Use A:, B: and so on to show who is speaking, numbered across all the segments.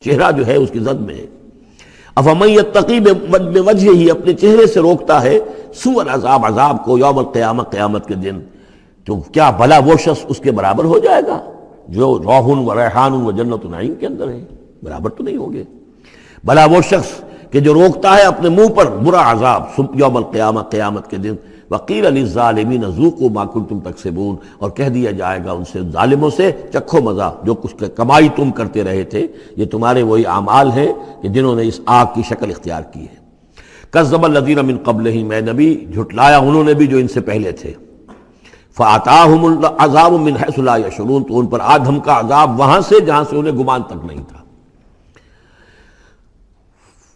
A: چہرہ جو ہے اس کی زد میں ہے۔ افمن یتقی بوجہہ ہی، اپنے چہرے سے روکتا ہے سوء العذاب، عذاب کو، یوم القیامہ، قیامت کے دن، تو کیا بھلا وہ شخص اس کے برابر ہو جائے گا جو روح و ریحان و جنت نعیم کے اندر ہے؟ برابر تو نہیں ہوگے۔ بھلا وہ شخص کہ جو روکتا ہے اپنے منہ پر برا عذاب یوم القیامہ، قیامت کے دن، وقیل للظالمین ذوقوا ما کنتم تکسبون، اور کہہ دیا جائے گا ان سے، ظالموں سے، چکھو مزہ، جو کچھ کمائی تم کرتے رہے تھے، یہ تمہارے وہی اعمال ہیں کہ جنہوں نے اس آگ کی شکل اختیار کی ہے۔ کذب الذین من قبلہم، اے نبی جھٹلایا انہوں نے بھی جو ان سے پہلے تھے، فآتاہم العذاب من حیث لا یشعرون، تو ان پر آ دھمکا عذاب وہاں سے جہاں سے انہیں گمان تک نہیں تھا۔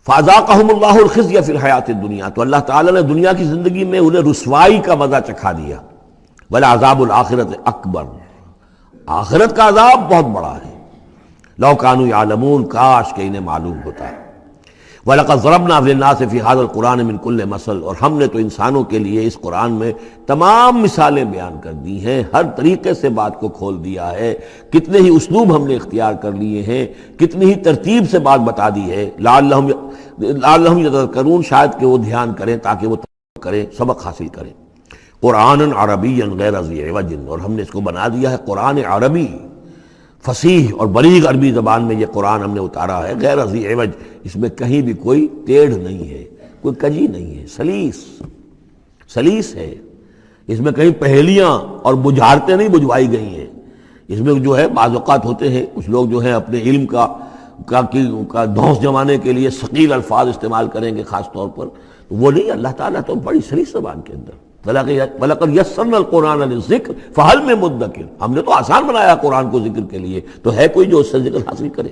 A: فَأَذَاقَهُمُ اللَّهُ الْخِزْيَ فِي الْحَيَاةِ الدُّنْيَا، تو اللہ تعالیٰ نے دنیا کی زندگی میں انہیں رسوائی کا مزہ چکھا دیا۔ وَلَعَذَابُ الْآخِرَةِ أَكْبَرُ، آخرت کا عذاب بہت بڑا ہے۔ لَوْ كَانُوا يَعْلَمُونَ، کاش کہ انہیں معلوم ہوتا ہے۔ وَلَقَدْ ضَرَبْنَا لِلنَّاسِ فِي هَذَا الْقُرْآنِ مِنْ كُلِّ مَثَلٍ، اور ہم نے تو انسانوں کے لیے اس قرآن میں تمام مثالیں بیان کر دی ہیں، ہر طریقے سے بات کو کھول دیا ہے، کتنے ہی اسلوب ہم نے اختیار کر لیے ہیں، کتنی ہی ترتیب سے بات بتا دی ہے، لعلہم یتذکرون، شاید کہ وہ دھیان کریں، تاکہ وہ کریں، سبق حاصل کریں۔ قرآن عربی غیر ذی عوج، اور ہم نے اس کو بنا دیا ہے قرآن عربی، فصیح اور بلیغ عربی زبان میں یہ قرآن ہم نے اتارا ہے، غیر ذی عوج، اس میں کہیں بھی کوئی ٹیڑھ نہیں ہے، کوئی کجی نہیں ہے، سلیس ہے، اس میں کہیں پہیلیاں اور بجھارتیں نہیں بجھوائی گئی ہیں۔ اس میں جو ہے بعض اوقات ہوتے ہیں کچھ لوگ جو ہیں اپنے علم کا دھونس جمانے کے لیے ثقیل الفاظ استعمال کریں گے خاص طور پر، تو وہ نہیں، اللہ تعالیٰ تو بڑی سلیس زبان کے اندر، وَلَقَدْ يَسَّرْنَا الْقُرْآنَ لِلذِّكْرِ فَهَلْ مِن مُدَّكِرٍ، ہم نے تو آسان بنایا قرآن کو ذکر کے لیے، تو ہے کوئی جو اس سے ذکر حاصل کرے۔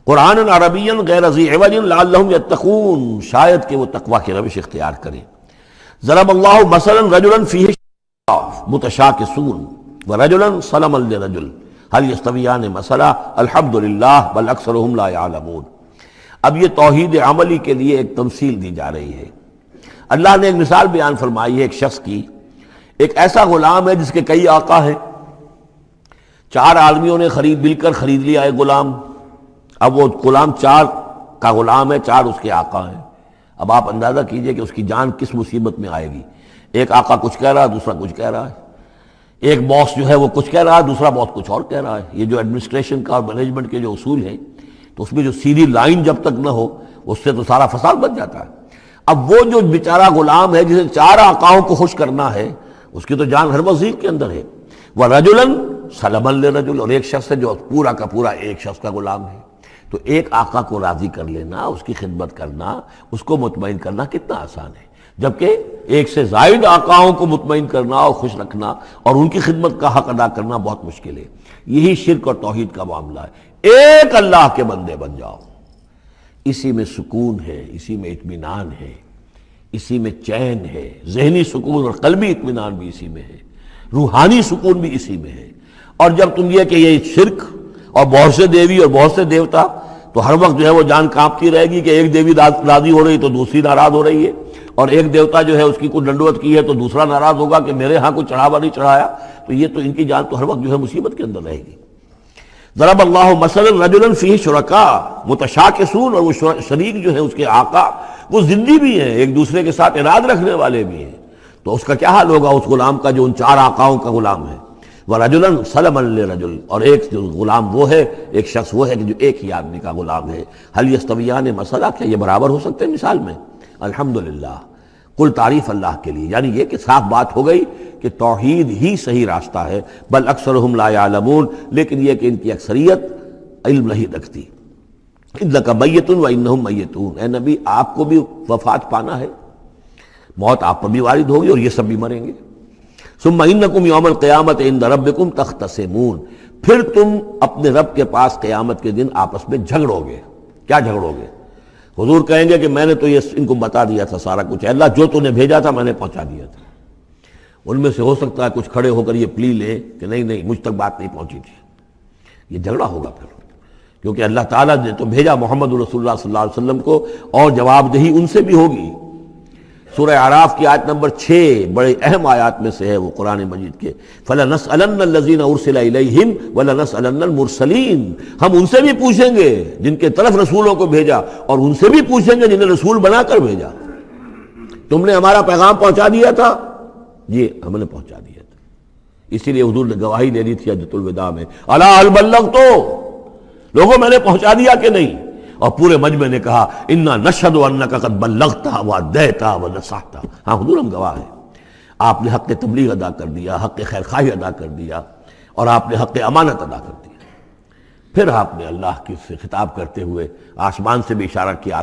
A: قرآن عربی غیر ذی عوج لعلہم یتقون، شاید کہ وہ تقوی کی روش اختیار کریں۔ ضرب اللہ مثلا رجلا فیہ متشاکسون ورجلا سلما لرجل هل یستویان مثلا الحمد للہ بل اکثرهم لا یعلمون۔ اب یہ توحید عملی کے لیے ایک تمثیل دی جا رہی ہے۔ اللہ نے ایک مثال بیان فرمائی ہے ایک شخص کی، ایک ایسا غلام ہے جس کے کئی آقا ہیں، چار آدمیوں نے مل کر خرید لیا ہے غلام، اب وہ غلام چار کا غلام ہے، چار اس کے آقا ہیں۔ اب آپ اندازہ کیجئے کہ اس کی جان کس مصیبت میں آئے گی۔ ایک آقا کچھ کہہ رہا ہے، دوسرا کچھ کہہ رہا ہے، ایک باس جو ہے وہ کچھ کہہ رہا ہے، دوسرا باس کچھ اور کہہ رہا ہے۔ یہ جو ایڈمنسٹریشن کا اور مینجمنٹ کے جو اصول ہیں، تو اس میں جو سیدھی لائن جب تک نہ ہو اس سے تو سارا فساد بن جاتا ہے۔ اب وہ جو بیچارہ غلام ہے جسے چار آقاؤں کو خوش کرنا ہے، اس کی تو جان ہر وزیر کے اندر ہے۔ وَرَجُلًا سَلَمًا لِرَجُلٍ، اور ایک شخص ہے جو پورا کا پورا ایک شخص کا غلام ہے۔ تو ایک آقا کو راضی کر لینا، اس کی خدمت کرنا، اس کو مطمئن کرنا کتنا آسان ہے، جبکہ ایک سے زائد آقاؤں کو مطمئن کرنا اور خوش رکھنا اور ان کی خدمت کا حق ادا کرنا بہت مشکل ہے۔ یہی شرک اور توحید کا معاملہ ہے۔ ایک اللہ کے بندے بن جاؤ، اسی میں سکون ہے، اسی میں اطمینان ہے، اسی میں چین ہے، ذہنی سکون اور قلبی اطمینان بھی اسی میں ہے، روحانی سکون بھی اسی میں ہے۔ اور جب تم یہ کہ یہ شرک اور بہت سے دیوی اور بہت سے دیوتا، تو ہر وقت جو ہے وہ جان کانپتی رہے گی کہ ایک دیوی راضی ہو رہی تو دوسری ناراض ہو رہی ہے، اور ایک دیوتا جو ہے اس کی کوئی ڈنڈوت کی ہے تو دوسرا ناراض ہوگا کہ میرے ہاں کوئی چڑھاوا نہیں چڑھایا، تو یہ تو ان کی جان تو ہر وقت جو ہے مصیبت کے اندر رہے گی۔ ضرب اللہ مثلا رجلا فیہ شرکاء متشاکسون، اور وہ شریک جو ہے اس کے آقا وہ زندی بھی ہیں، ایک دوسرے کے ساتھ اراد رکھنے والے بھی ہیں، تو اس کا کیا حال ہوگا اس غلام کا جو ان چار آقاؤں کا غلام ہے۔ وَرَجُلًا سَلَمًا لِرَجُلٍ، اور ایک جو غلام وہ ہے، ایک شخص وہ ہے کہ جو ایک ہی آدمی کا غلام ہے۔ هل یستویان مثلا، کیا یہ برابر ہو سکتے ہیں مثال میں؟ الحمدللہ، کل تعریف اللہ کے لیے، یعنی یہ کہ صاف بات ہو گئی کہ توحید ہی صحیح راستہ ہے۔ بل اکثرهم لا یعلمون، لیکن یہ کہ ان کی اکثریت علم نہیں رکھتی۔ انک میت وانہم میتون، اے نبی آپ کو بھی وفات پانا ہے، موت آپ پر بھی وارد ہوگی اور یہ سب بھی مریں گے۔ ثم انکم یوم القیامت عند ربکم تختصمون، پھر تم اپنے رب کے پاس قیامت کے دن آپس میں جھگڑو گے۔ کیا جھگڑو گے؟ حضور کہیں گے کہ میں نے تو یہ ان کو بتا دیا تھا سارا کچھ، اللہ جو تو نے بھیجا تھا میں نے پہنچا دیا تھا۔ ان میں سے ہو سکتا ہے کچھ کھڑے ہو کر یہ پلی لیں کہ نہیں مجھ تک بات نہیں پہنچی تھی، یہ جھگڑا ہوگا پھر، کیونکہ اللہ تعالیٰ نے تو بھیجا محمد رسول اللہ صلی اللہ علیہ وسلم کو، اور جواب دہی ان سے بھی ہوگی۔ سورہ اعراف کی آیت نمبر 6 بڑے اہم آیات میں سے ہے وہ قرآن مجید کے، فَلَنَسْأَلَنَّ الَّذِينَ أُرْسِلَ إِلَيْهِمْ وَلَنَسْأَلَنَّ الْمُرْسَلِينَ، ہم ان سے بھی پوچھیں گے جن کے طرف رسولوں کو بھیجا، اور ان سے بھی پوچھیں گے جنہیں رسول بنا کر بھیجا۔ تم نے ہمارا پیغام پہنچا دیا تھا؟ جی ہم نے پہنچا دیا تھا۔ اسی لیے حضور نے گواہی دے دی تھی حجۃ الوداع میں، الا هل بلغت، لوگوں میں نے پہنچا دیا کہ نہیں؟ اور پورے مجمع نے کہا انا نشهد انک قد بلغت وادیت ونصحت، ہاں حضور ہم گواہ ہیں، آپ نے حق تبلیغ ادا کر دیا، حق خیر خواہی ادا کر دیا، اور آپ نے حق امانت ادا کر دیا۔ پھر آپ نے اللہ کی سے خطاب کرتے ہوئے آسمان سے بھی اشارہ کیا،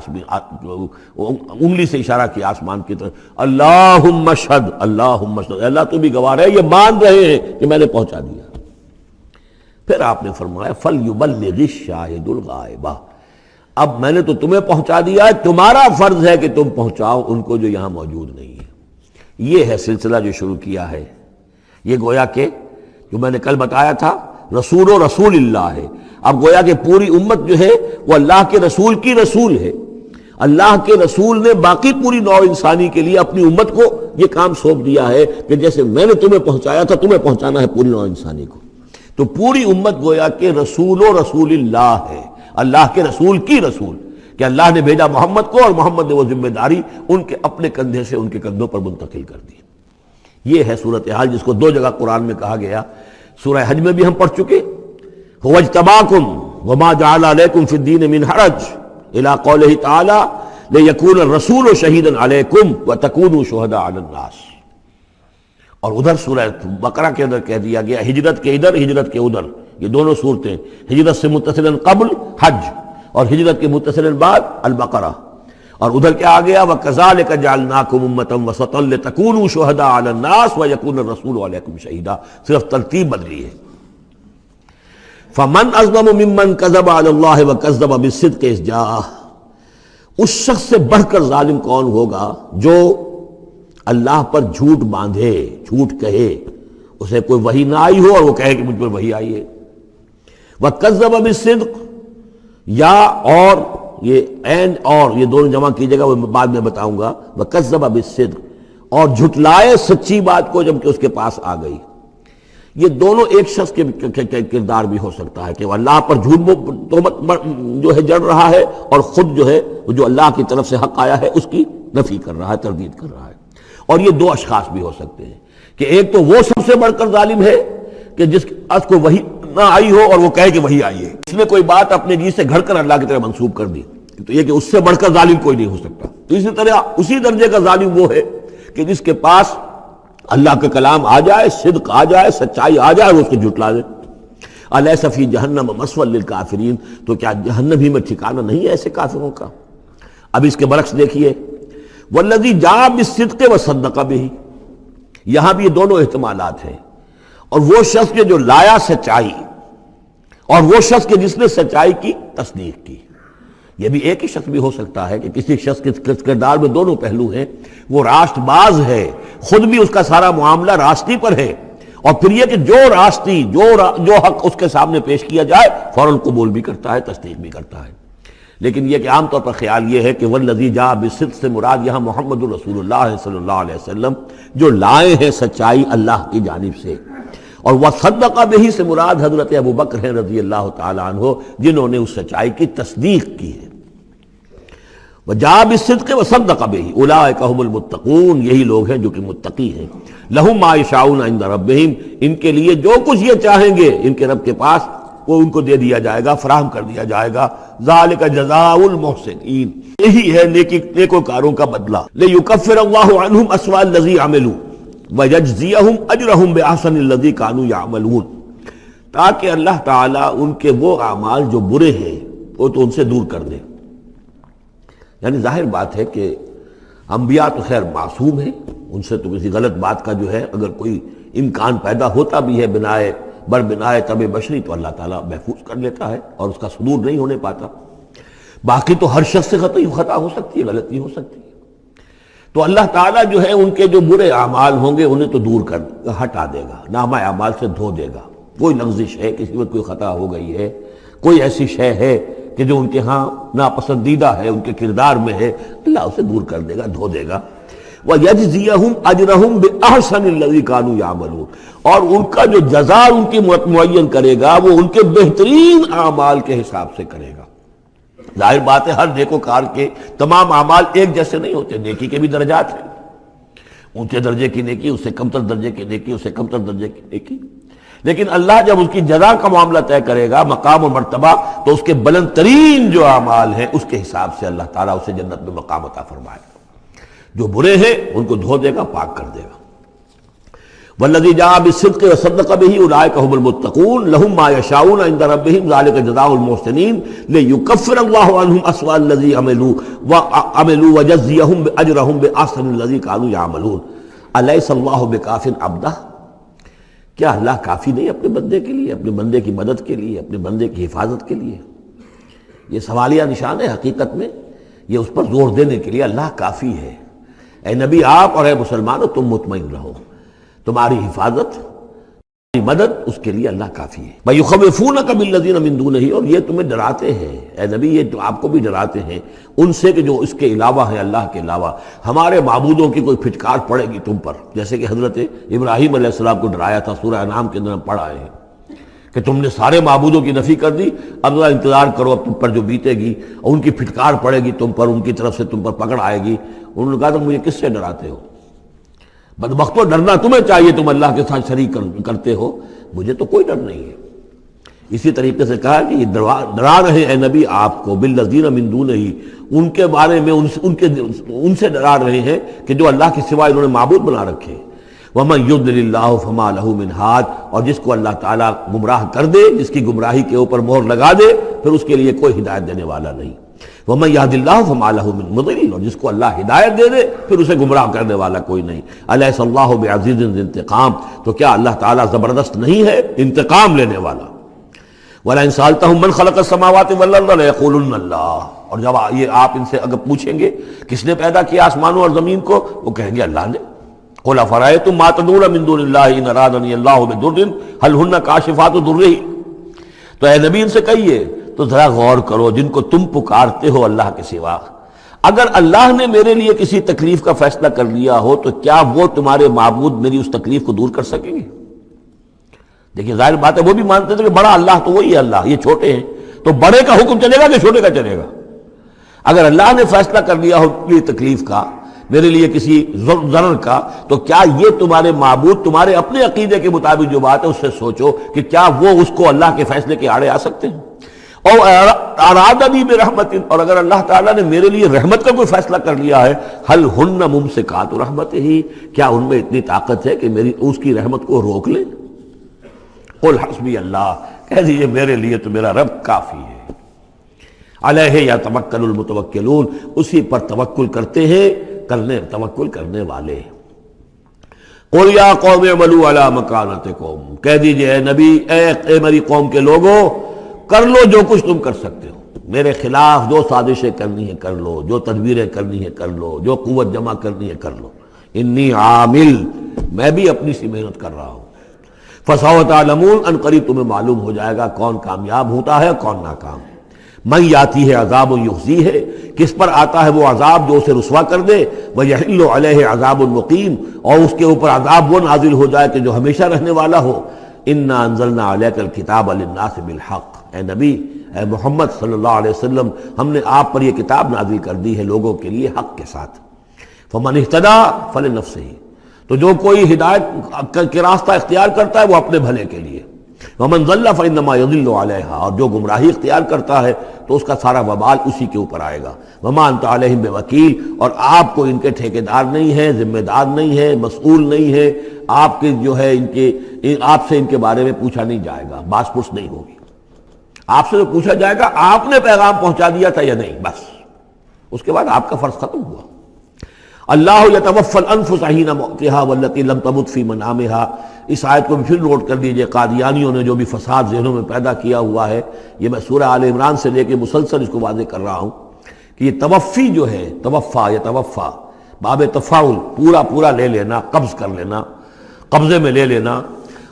A: انگلی سے اشارہ کیا آسمان کی طرف، اللہم اشہد، اللہم اشہد، اللہ تو بھی گواہ ہے، یہ مان رہے ہیں کہ میں نے پہنچا دیا۔ پھر آپ نے فرمایا فَلْيُبَلِّغِ الشَّاهِدُ الْغَائِبَ، اب میں نے تو تمہیں پہنچا دیا ہے، تمہارا فرض ہے کہ تم پہنچاؤ ان کو جو یہاں موجود نہیں ہے۔ یہ ہے سلسلہ جو شروع کیا ہے، یہ گویا کہ جو میں نے کل بتایا تھا رسول و رسول اللہ ہے۔ اب گویا کہ پوری امت جو ہے وہ اللہ کے رسول کی رسول ہے، اللہ کے رسول نے باقی پوری نوع انسانی کے لیے اپنی امت کو یہ کام سونپ دیا ہے کہ جیسے میں نے تمہیں پہنچایا تھا تمہیں پہنچانا ہے پوری نوع انسانی کو۔ تو پوری امت گویا کہ رسول و رسول اللہ ہے، اللہ کے رسول کی رسول، کہ اللہ نے بھیجا محمد کو، اور محمد نے وہ ذمہ داری ان کے اپنے کندھے سے ان کے کندھوں پر منتقل کر دی۔ یہ ہے صورتحال جس کو 2 جگہ قرآن میں کہا گیا، سورہ حج میں بھی ہم پڑھ چکے، هو اجتباکم وما جعل علیکم فی الدین من حرج الی قولہ تعالی لیکون الرسول شہیدا علیکم وتکونوا شہداء علی الناس۔ اور ادھر سورہ بقرہ کے اندر کہہ دیا گیا ہجرت کے ادھر ہجرت کے ادھر، یہ دونوں صورتیں ہجرت سے متصلاً قبل حج اور ہجرت کے متصلاً بعد البقرہ، اور ادھر کیا آ گیا وَكَذَلِكَ جَعَلْنَاكُمْ أُمَّةً وَسَطًا لِتَكُونُوا شُهَدَاءَ عَلَى النَّاسِ وَيَكُونَ الرَّسُولُ عَلَيْكُمْ شَهِيدًا، صرف ترتیب بدلی ہے۔ فَمَنْ أَظْلَمُ مِمَّنْ كَذَبَ عَلَى اللَّهِ وَكَذَّبَ بِالصِّدْقِ إِذْ جَاءَهُ، اس شخص سے بڑھ کر ظالم کون ہوگا جو اللہ پر جھوٹ باندھے، جھوٹ کہے، اسے کوئی وحی نہ آئی ہو اور وہ کہے کہ مجھ پر وحی آئی ہے۔ وَكَذَّبَ بِالصِّدْقِ، یا اور یہ اینڈ اور یہ دونوں جمع کیجیے گا، وہ بعد میں بتاؤں گا۔ وَكَذَّبَ بِالصِّدْقِ، اور جھٹلائے سچی بات کو جب کہ اس کے پاس آ گئی۔ یہ دونوں ایک شخص کے کردار بھی ہو سکتا ہے کہ وہ اللہ پر جھوٹ تہمت جو ہے جڑ رہا ہے، اور خود جو ہے جو اللہ کی طرف سے حق آیا ہے اس کی نفی کر رہا ہے، تردید کر رہا ہے۔ اور یہ 2 اشخاص بھی ہو سکتے ہیں کہ ایک تو وہ سب سے بڑھ کر ظالم ہے کہ جس اس کو وحی نہ آئی ہو اور وہ کہے کہ وحی آئی ہے، اس نے کوئی بات اپنے جی سے گھڑ کر اللہ کی طرف منسوب کر دی، تو یہ کہ اس سے بڑھ کر ظالم کوئی نہیں ہو سکتا۔ تو اسی طرح اسی درجے کا ظالم وہ ہے کہ جس کے پاس اللہ کا کلام آ جائے، صدق آ جائے، سچائی آ جائے، اور اس کو جھٹلا دے۔ الیس فی جہنم مثوی للکافرین، تو کیا جہنم ہی میں ٹھکانہ نہیں ہے ایسے کافروں کا؟ اب اس کے برعکس دیکھیے والذی جاء بالصدق وصدق بہ، یہاں بھی یہ دونوں احتمالات ہیں، اور وہ شخص جو لایا سچائی، اور وہ شخص کے جس نے سچائی کی تصدیق کی۔ یہ بھی ایک ہی شخص بھی ہو سکتا ہے کہ کسی شخص کے کردار میں دونوں پہلو ہیں، وہ راست باز ہے، خود بھی اس کا سارا معاملہ راستی پر ہے، اور پھر یہ کہ جو راستی جو حق اس کے سامنے پیش کیا جائے فوراً قبول بھی کرتا ہے، تصدیق بھی کرتا ہے۔ لیکن یہ کہ عام طور پر خیال یہ ہے کہ والذی جاء بالصدق سے مراد یہاں محمد رسول اللہ صلی اللہ علیہ وسلم جو لائے ہیں سچائی اللہ کی جانب سے، اور وصدق بہ سے مراد حضرت ابوبکر ہیں رضی اللہ تعالی عنہ جنہوں نے اس سچائی کی تصدیق کی ہے۔ وجاء بالصدق وصدق بہ اولئک هم المتقون، یہی لوگ ہیں جو کہ متقی ہیں۔ لہم ما یشاءون عند ربہم، ان کے لیے جو کچھ یہ چاہیں گے ان کے رب کے پاس وہ ان کو دے دیا جائے گا، فراہم کر دیا جائے گا۔ ذالک جزاء المحسنین، یہی ہے نیکوکاروں کا بدلہ۔ لیکفر اللہ عنہم اسوأ الذی عملوا وَيَجْزِيَهُمْ أَجْرَهُمْ بِأَحْسَنِ الَّذِي كَانُوا يَعْمَلُونَ، تاکہ اللہ تعالیٰ ان کے وہ اعمال جو برے ہیں وہ تو ان سے دور کر دے۔ یعنی ظاہر بات ہے کہ انبیاء تو خیر معصوم ہیں، ان سے تو کسی غلط بات کا جو ہے اگر کوئی امکان پیدا ہوتا بھی ہے بنائے طبع بشری تو اللہ تعالیٰ محفوظ کر لیتا ہے اور اس کا صدور نہیں ہونے پاتا۔ باقی تو ہر شخص سے خطا ہو سکتی ہے، غلطی ہو سکتی ہے، تو اللہ تعالیٰ جو ہے ان کے جو برے اعمال ہوں گے انہیں تو دور کر ہٹا دے گا، نامہ اعمال سے دھو دے گا۔ کوئی لغزش ہے، کسی وقت کوئی خطا ہو گئی ہے، کوئی ایسی شے ہے کہ جو ان کے ہاں ناپسندیدہ ہے، ان کے کردار میں ہے، اللہ اسے دور کر دے گا، دھو دے گا۔ وَيَجْزِيَهُمْ أَجْرَهُمْ بِأَحْسَنِ الَّذِي كَانُوا يَعْمَلُونَ، اور ان کا جو جزا ان کی معین کرے گا وہ ان کے بہترین اعمال کے حساب سے کرے گا۔ ظاہر بات ہے ہر نیکوکار کے تمام اعمال ایک جیسے نہیں ہوتے، نیکی کے بھی درجات ہیں، اونچے درجے کی نیکی، اس سے کمتر درجے کی نیکی، اس سے کمتر درجے کی نیکی، لیکن اللہ جب اس کی جزا کا معاملہ طے کرے گا، مقام و مرتبہ، تو اس کے بلند ترین جو اعمال ہیں اس کے حساب سے اللہ تعالیٰ اسے جنت میں مقام عطا فرمائے گا۔ جو برے ہیں ان کو دھو دے گا، پاک کر دے گا۔ والذی جاء بالصدق وصدق به اولئک هم المتقون لهم ما یشاءون عند ربهم ذلک جزاء المحسنین لیکفر اللہ عنهم اسوأ الذی عملوا ویجزیهم اجرهم باحسن الذی كانوا یعملون۔ الیس اللہ بکاف عبدہ، کیا اللہ کافی نہیں اپنے بندے کے لیے، اپنے بندے کی مدد کے لیے، اپنے بندے کی حفاظت کے لیے؟ یہ سوالیہ نشان ہے حقیقت میں، یہ اس پر زور دینے کے لیے اللہ کافی ہے۔ اے نبی آپ اور اے مسلمانوں تم مطمئن رہو، تمہاری حفاظت، تمہاری مدد، اس کے لیے اللہ کافی ہے۔ وَيُخَوِّفُونَكَ بِالَّذِينَ مِن دُونِهِ، اور یہ تمہیں ڈراتے ہیں اے نبی، یہ تو آپ کو بھی ڈراتے ہیں ان سے کہ جو اس کے علاوہ ہیں، اللہ کے علاوہ ہمارے معبودوں کی کوئی پھٹکار پڑے گی تم پر، جیسے کہ حضرت ابراہیم علیہ السلام کو ڈرایا تھا، سورہ انعام کے اندر ہم پڑھ آئے ہیں کہ تم نے سارے معبودوں کی نفی کر دی، اب ذرا انتظار کرو، اب تم پر جو بیتے گی، اور ان کی پھٹکار پڑے گی تم پر، ان کی طرف سے تم پر پکڑ آئے گی۔ انہوں نے کہا تم مجھے کس سے ڈراتے ہو؟ بدبختو، ڈرنا تمہیں چاہیے، تم اللہ کے ساتھ شریک کرتے ہو، مجھے تو کوئی ڈر نہیں ہے۔ اسی طریقے سے کہا کہ یہ ڈرا رہے اے نبی آپ کو بالذین من دونہ، ان کے بارے میں ان سے ڈرا رہے ہیں کہ جو اللہ کے سوا انہوں نے معبود بنا رکھے۔ وَمَن يُضْلِلِ اللَّهُ فَمَا لَهُ مِنْ هَادٍ، اور جس کو اللہ تعالیٰ گمراہ کر دے، جس کی گمراہی کے اوپر مہر لگا دے، پھر اس کے لیے کوئی ہدایت دینے والا نہیں۔ وَمَن يَهْدِ اللَّهُ فَمَا لَهُ مِن مُضِلٍّ، اور جس کو اللہ ہدایت دے دے پھر اسے گمراہ کرنے والا کوئی نہیں۔ أَلَيْسَ اللَّهُ بِعَزِيزٍ ذِي انتقام، تو کیا اللہ تعالیٰ زبردست نہیں ہے، انتقام لینے والا؟ وَلَئِن سَأَلْتَهُم مَّنْ خَلَقَ السَّمَاوَاتِ وَالْأَرْضَ لَيَقُولُنَّ اللَّهُ، اور جب یہ آپ ان سے اگر پوچھیں گے کس نے پیدا کیا آسمانوں اور زمین کو، وہ کہیں گے اللہ نے۔ قُلْ أَفَرَأَيْتُم مَّا تَدْعُونَ مِن دُونِ اللَّهِ إِنْ أَرَادَنِيَ اللَّهُ بِضُرٍّ هَلْ هُنَّ كَاشِفَاتُ ضُرِّهِ، تو اے نبی ان سے کہیے تو ذرا غور کرو، جن کو تم پکارتے ہو اللہ کے سوا، اگر اللہ نے میرے لیے کسی تکلیف کا فیصلہ کر لیا ہو تو کیا وہ تمہارے معبود میری اس تکلیف کو دور کر سکیں گے؟ دیکھیں ظاہر بات ہے وہ بھی مانتے تھے کہ بڑا اللہ تو وہی ہے اللہ، یہ چھوٹے ہیں، تو بڑے کا حکم چلے گا کہ چھوٹے کا چلے گا؟ اگر اللہ نے فیصلہ کر لیا ہو میری تکلیف کا، میرے لیے کسی ضرر کا، تو کیا یہ تمہارے معبود تمہارے اپنے عقیدے کے مطابق جو بات ہے اس سے سوچو کہ کیا وہ اس کو اللہ کے فیصلے کے آڑے آ سکتے ہیں؟ اور ارادنی برحمت، اور اگر اللہ تعالیٰ نے میرے لیے رحمت کا کوئی فیصلہ کر لیا ہے، حل ہن ممسکات رحمتہ، کیا ان میں اتنی طاقت ہے کہ میری اس کی رحمت کو روک لیں؟ قل حسبی اللہ، کہہ دیجیے میرے لیے تو میرا رب کافی ہے۔ علیہ یتوکل المتوکلون، اسی پر توکل کرتے ہیں توکل کرنے والے۔ قل یا قوم اعملوا علی مکانتکم، کہہ دیجیے اے نبی، اے میری قوم کے لوگوں، کر لو جو کچھ تم کر سکتے ہو، میرے خلاف جو سازشیں کرنی ہے کر لو، جو تدبیریں کرنی ہے کر لو، جو قوت جمع کرنی ہے کر لو، انی عامل، میں بھی اپنی سی محنت کر رہا ہوں۔ فسوف تعلمون، ان قریب تمہیں معلوم ہو جائے گا کون کامیاب ہوتا ہے کون ناکام۔ من یاتی ہے عذاب یخزی ہے، کس پر آتا ہے وہ عذاب جو اسے رسوا کر دے، ویحل علیہ عذاب مقیم، اور اس کے اوپر عذاب وہ نازل ہو جائے کہ جو ہمیشہ رہنے والا ہو۔ انا انزلنا علیک الکتاب للناس بالحق، اے نبی، اے محمد صلی اللہ علیہ وسلم، ہم نے آپ پر یہ کتاب نازل کر دی ہے لوگوں کے لیے حق کے ساتھ۔ فمن اہتدی فلنفسہ، تو جو کوئی ہدایت کے راستہ اختیار کرتا ہے وہ اپنے بھلے کے لیے، ومن ضل فانما یضل علیہا، اور جو گمراہی اختیار کرتا ہے تو اس کا سارا وبال اسی کے اوپر آئے گا۔ وما انت علیہم بوکیل، اور آپ کو ان کے ٹھیکیدار نہیں ہے، ذمہ دار نہیں ہے، مسئول نہیں ہے، آپ کے جو ہے آپ سے ان کے بارے میں پوچھا نہیں جائے گا، باس پرس نہیں ہوگی۔ آپ سے جو پوچھا جائے گا آپ نے پیغام پہنچا دیا تھا یا نہیں، بس اس کے بعد آپ کا فرض ختم ہوا۔ اللہ یتوفی الانفس حین موتہا والتی لم تمت فی منامہا، اس آیت کو بھی پھر نوٹ کر دیجئے، قادیانیوں نے جو بھی فساد ذہنوں میں پیدا کیا ہوا ہے، یہ میں سورہ آل عمران سے لے کے مسلسل اس کو واضح کر رہا ہوں کہ یہ توفی جو ہے، توفا یتوفا، باب تفاعل، پورا لے لینا، قبض کر لینا، قبضے میں لے لینا۔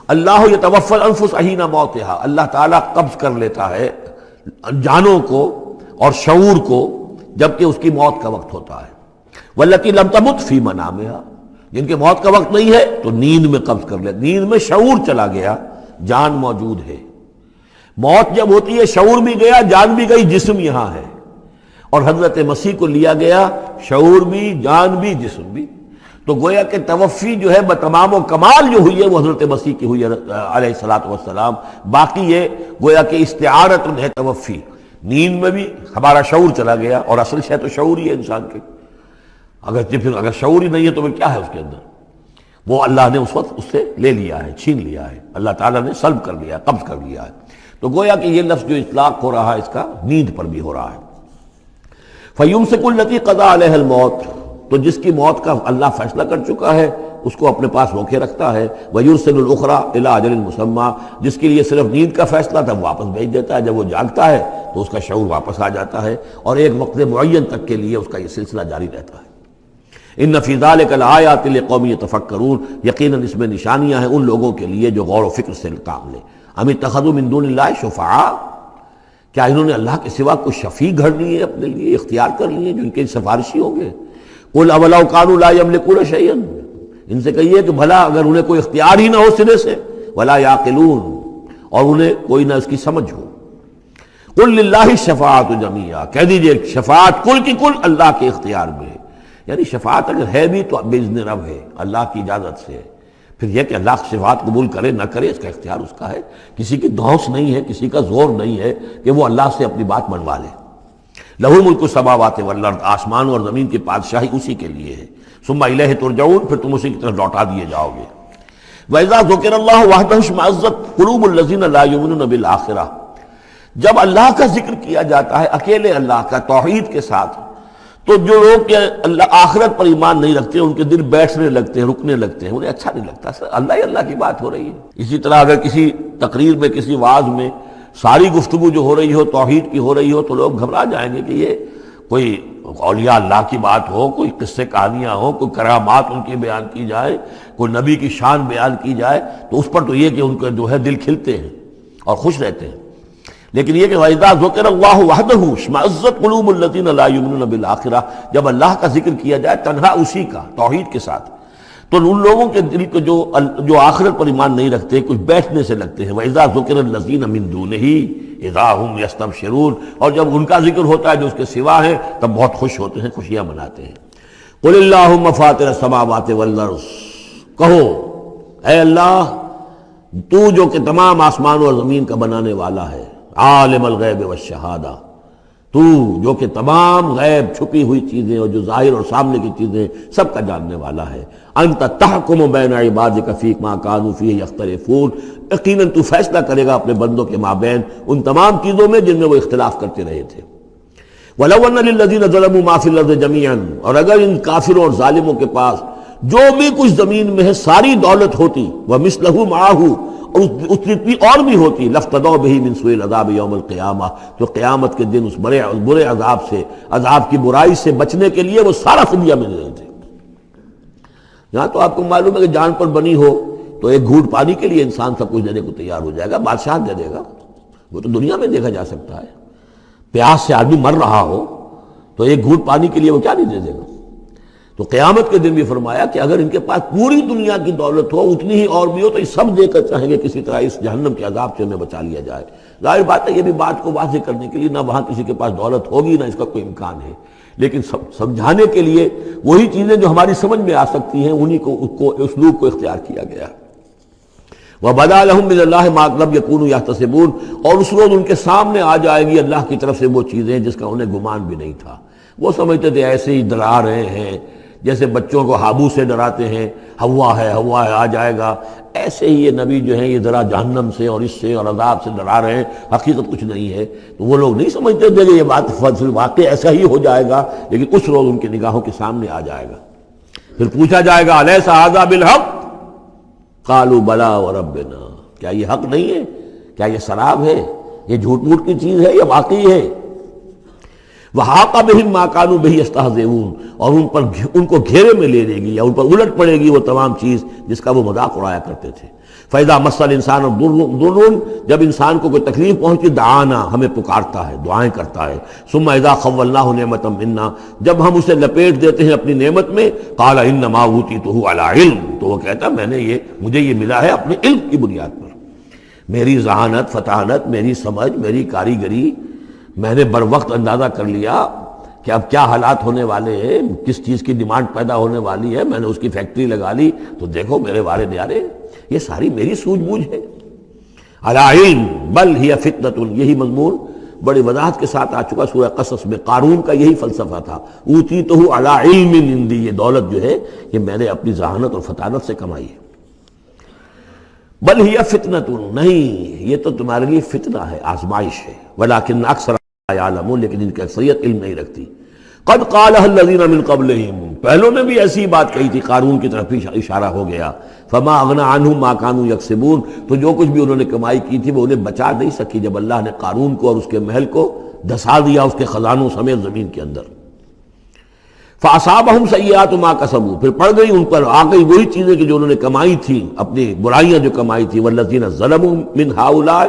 A: اللہ یتوفی الانفس حین موتہا، اللہ تعالیٰ قبض کر لیتا ہے جانوں کو اور شعور کو جبکہ اس کی موت کا وقت ہوتا ہے۔ واللتی لم تمت فی منامہا، جن کے موت کا وقت نہیں ہے تو نیند میں قبض کر لے، نیند میں شعور چلا گیا، جان موجود ہے۔ موت جب ہوتی ہے شعور بھی گیا، جان بھی گئی، جسم یہاں ہے، اور حضرت مسیح کو لیا گیا، شعور بھی، جان بھی، جسم بھی۔ تو گویا کہ توفی جو ہے بتمام و کمال جو ہوئی ہے وہ حضرت مسیح کی ہوئی ہے علیہ الصلوۃ والسلام۔ باقی یہ گویا کہ استعارۃ ہے توفی، نیند میں بھی ہمارا شعور چلا گیا، اور اصل شے تو شعور ہی ہے انسان کے۔ اگر شعور ہی نہیں ہے تو پھر کیا ہے اس کے اندر؟ وہ اللہ نے اس وقت اس سے لے لیا ہے، چھین لیا ہے، اللہ تعالیٰ نے سلب کر لیا ہے، قبض کر لیا ہے۔ تو گویا کہ یہ لفظ جو اطلاق ہو رہا ہے اس کا نیند پر بھی ہو رہا ہے۔ فَيُمْسِكُ الَّتِي قَضَىٰ عَلَيْهَا الْمَوْتَ، تو جس کی موت کا اللہ فیصلہ کر چکا ہے اس کو اپنے پاس روکے رکھتا ہے۔ وَيُرْسِلُ الْأُخْرَىٰ إِلَىٰ أَجَلٍ مُّسَمًّى، جس کے لیے صرف نیند کا فیصلہ تھا واپس بھیج دیتا ہے، جب وہ جاگتا ہے تو اس کا شعور واپس آ جاتا ہے، اور ایک وقت معین تک کے لیے اس کا یہ سلسلہ جاری رہتا ہے۔ ان فی ذلک لآیات لقوم یتفکرون، یقیناً اس میں نشانیاں ہیں ان لوگوں کے لیے جو غور و فکر سے کام لیں۔ ام اتخذوا من دون اللہ شفعاء، کیا انہوں نے اللہ کے سوا کوئی شفیع گھڑ لیے ہیں اپنے لیے، اختیار کر لیے جو ان کے سفارشی ہوں گے؟ قل اولو کانوا لا یملکون شیئا، ان سے کہیے کہ بھلا اگر انہیں کوئی اختیار ہی نہ ہو سرے سے، ولا یعقلون، اور انہیں کوئی نہ اس کی سمجھ ہو۔ قل للہ الشفاعۃ جمیعا، کہہ دیجئے شفاعت کل کی کل اللہ کے اختیار میں ہے، یعنی شفاعت اگر ہے بھی تو باذن رب ہے، اللہ کی اجازت سے ہے۔ پھر یہ کہ اللہ شفاعت قبول کرے نہ کرے اس کا اختیار اس کا ہے، کسی کی دھونس نہیں ہے، کسی کا زور نہیں ہے کہ وہ اللہ سے اپنی بات منوا لے۔ لہ ملک السماوات والارض، آسمان اور زمین کی بادشاہی اسی کے لیے ہے۔ ثم الیہ ترجعون، پھر تم اسی کی طرف لوٹا دیے جاؤ گے۔ وَإِذَا ذُكِرَ اللَّهُ وَحْدَهُ اشْمَأَزَّتْ قُلُوبُ الَّذِينَ لَا يُؤْمِنُونَ بِالْآخِرَةِ، جب اللہ کا ذکر کیا جاتا ہے اکیلے اللہ کا توحید کے ساتھ، تو جو لوگ کہ اللہ آخرت پر ایمان نہیں رکھتے ان کے دل بیٹھنے لگتے ہیں، رکنے لگتے ہیں، انہیں اچھا نہیں لگتا، سر اللہ ہی اللہ کی بات ہو رہی ہے۔ اسی طرح اگر کسی تقریر میں، کسی وعظ میں ساری گفتگو جو ہو رہی ہو توحید کی ہو رہی ہو تو لوگ گھبرا جائیں گے کہ یہ کوئی اولیاء اللہ کی بات ہو، کوئی قصے کہانیاں ہو، کوئی کرامات ان کی بیان کی جائے، کوئی نبی کی شان بیان کی جائے، تو اس پر تو یہ کہ ان کے جو ہے دل کھلتے ہیں اور خوش رہتے ہیں۔ لیکن یہ کہ وَإِذَا ذُكِرَ اللَّهُ وَحْدَهُ اشْمَأَزَّتْ قُلُوبُ الَّذِينَ لَا يُؤْمِنُونَ بِالْآخِرَةِ، جب اللہ کا ذکر کیا جائے تنہا اسی کا توحید کے ساتھ، تو ان لوگوں کے دل کو جو آخرت پر ایمان نہیں رکھتے کچھ بیٹھنے سے لگتے ہیں۔ وَإِذَا ذُكِرَ الَّذِينَ مِن دُونِهِ إِذَا هُمْ يَسْتَبْشِرُونَ، اور جب ان کا ذکر ہوتا ہے جو اس کے سوا ہے تب بہت خوش ہوتے ہیں، خوشیاں مناتے ہیں۔ قُلِ اللَّهُمَّ فَاطِرَ السَّمَاوَاتِ وَالْأَرْضِ، کہو اے اللہ تو جو کہ تمام آسمان اور زمین کا بنانے والا ہے، عالم الغیب والشہادہ، تو جو کہ تمام غیب چھپی ہوئی چیزیں اور جو ظاہر اور سامنے کی چیزیں سب کا جاننے والا ہے۔ انت تحکم بین عبادک فی ما کانوا فیہ یختلفون، یقیناً تو فیصلہ کرے گا اپنے بندوں کے مابین ان تمام چیزوں میں جن میں وہ اختلاف کرتے رہے تھے۔ وَلَوْ أَنَّ لِلَّذِينَ ظَلَمُوا مَا فِي الْأَرْضِ جَمِيعًا، اور اگر ان کافروں اور ظالموں کے پاس جو بھی کچھ زمین میں ہے ساری دولت ہوتی، وَمِثْلَهُ مَعَهُ، اور اس جتنی اور بھی ہوتی، لَافْتَدَوْا بِهِ مِنْ سُوءِ الْعَذَابِ يَوْمَ الْقِيَامَةِ، تو قیامت کے دن اس برے عذاب سے، عذاب کی برائی سے بچنے کے لیے وہ سارا فدیہ میں دے رہے تھے۔ یہاں تو آپ کو معلوم ہے کہ جان پر بنی ہو تو ایک گھونٹ پانی کے لیے انسان سب کچھ دینے کو تیار ہو جائے گا، بادشاہ دے دے گا، وہ تو دنیا میں دیکھا جا سکتا ہے۔ پیاس سے آدمی مر رہا ہو تو ایک گھونٹ پانی کے لیے وہ کیا نہیں دے دے گا؟ تو قیامت کے دن بھی فرمایا کہ اگر ان کے پاس پوری دنیا کی دولت ہو، اتنی ہی اور بھی ہو، تو یہ سب دے کر چاہیں گے کسی طرح اس جہنم کے عذاب سے ہمیں بچا لیا جائے۔ ظاہر بات ہے یہ بھی بات کو واضح کرنے کے لیے نہ وہاں کسی کے پاس دولت ہوگی نہ اس کا کوئی امکان ہے، لیکن سمجھانے کے لیے وہی چیزیں جو ہماری سمجھ میں آ سکتی ہیں انہی کو اسلوب کو اختیار کیا گیا۔ وَبَدَا لَهُم مِّنَ اللَّهِ مَا لَمْ يَكُونُوا يَحْتَسِبُونَ، اور اس روز ان کے سامنے آ جائے گی اللہ کی طرف سے وہ چیزیں جس کا انہیں گمان بھی نہیں تھا۔ وہ سمجھتے تھے ایسے ہی ڈرا رہے ہیں، جیسے بچوں کو ہابو سے ڈراتے ہیں، ہوا ہے آ جائے گا، ایسے ہی یہ نبی جو ہیں یہ ذرا جہنم سے اور اس سے اور عذاب سے ڈرا رہے ہیں، حقیقت کچھ نہیں ہے۔ تو وہ لوگ نہیں سمجھتے تھے کہ یہ بات واقع ایسا ہی ہو جائے گا، لیکن اس روز ان کی نگاہوں کے سامنے آ جائے گا۔ پھر پوچھا جائے گا الیس ھذا بالحق، قالوا بلی وربنا، کیا یہ حق نہیں ہے؟ کیا یہ سراب ہے؟ یہ جھوٹ موٹ کی چیز ہے یا واقعی ہے؟ وحاق بہم ما کانوا بہ یستہزئون، اور ان کو گھیرے میں لے لے گی یا ان پر الٹ پڑے گی وہ تمام چیز جس کا وہ مذاق اڑایا کرتے تھے۔ فَإِذَا مَسَّ الْإِنسَانَ ضُرٌّ جب انسان کو کوئی تکلیف پہنچتی دعانا ہمیں پکارتا ہے، دعائیں کرتا ہے. ثُمَّ إِذَا خَوَّلْنَاهُ نِعْمَةً مِنَّا جب ہم اسے لپیٹ دیتے ہیں اپنی نعمت میں قَالَ إِنَّمَا أُوتِيتُهُ عَلَىٰ علم، تو وہ کہتا ہے مجھے یہ ملا ہے اپنے علم کی بنیاد پر. میری ذہانت، فطانت، میری سمجھ، میری کاریگری، میں نے بر وقت اندازہ کر لیا کہ اب کیا حالات ہونے والے ہیں، کس چیز کی ڈیمانڈ پیدا ہونے والی ہے، میں نے اس کی فیکٹری لگا لی. تو دیکھو میرے وارے نیارے، یہ ساری میری سوجھ بوجھ ہے. علی علم بل ہی فتنۃ، یہی مضمون بڑی وضاحت کے ساتھ آ چکا سورہ قصص میں. قارون کا یہی فلسفہ تھا، اوتیتہ علی علم عندی، یہ دولت جو ہے یہ میں نے اپنی ذہانت اور فطانت سے کمائی ہے. بل ہی فتنۃ، نہیں یہ تو تمہارے لیے فتنہ ہے، آزمائش ہے. ولکن اکثر یعلمون، لیکن ان کی اکثریت علم نہیں رکھتی. قد قالها الذین من قبلہم، پہلوں نے بھی ایسی بات کہی تھی، قارون کی طرف اشارہ ہو گیا. فما اغنی عنہم ما کانوا یکسبون، تو جو کچھ بھی انہوں نے کمائی کی تھی وہ انہیں بچا نہیں سکی جب اللہ نے قارون کو اور اس کے محل کو دھسا دیا اس کے خزانوں سمیت زمین کے اندر. فاصابہم سیئات ما کسبوا، پھر پڑ گئی ان پر، آ گئی وہی چیزیں کہ جو انہوں نے کمائی تھی، اپنی برائیاں جو کمائی تھی. والذین ظلموا من ہؤلاء،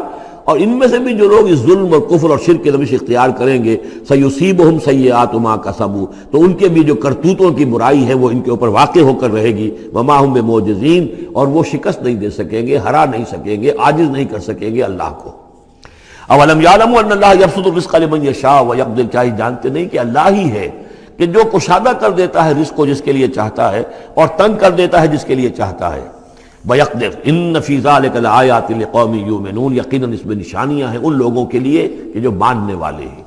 A: اور ان میں سے بھی جو لوگ اس ظلم اور کفر اور شرک کے روش اختیار کریں گے، سیصیبہم سیئات ما کسبوا، تو ان کے بھی جو کرتوتوں کی برائی ہے وہ ان کے اوپر واقع ہو کر رہے گی. وما ہم بمعجزین، اور وہ شکست نہیں دے سکیں گے، ہرا نہیں سکیں گے، عاجز نہیں کر سکیں گے اللہ کو. اولم یعلموا ان اللہ یبسط الرزق لمن یشاء ویقدر، کیا یہ جانتے نہیں کہ اللہ ہی ہے کہ جو کشادہ کر دیتا ہے رزق کو جس کے لیے چاہتا ہے اور تنگ کر دیتا ہے جس کے لیے چاہتا ہے. وَيَقْدِرْ إِنَّ فِي ذَلِكَ لَآيَاتٍ لِقَوْمٍ يُؤْمِنُونَ، یقیناً اس میں نشانیاں ہیں ان لوگوں کے لیے کہ جو ماننے والے ہیں.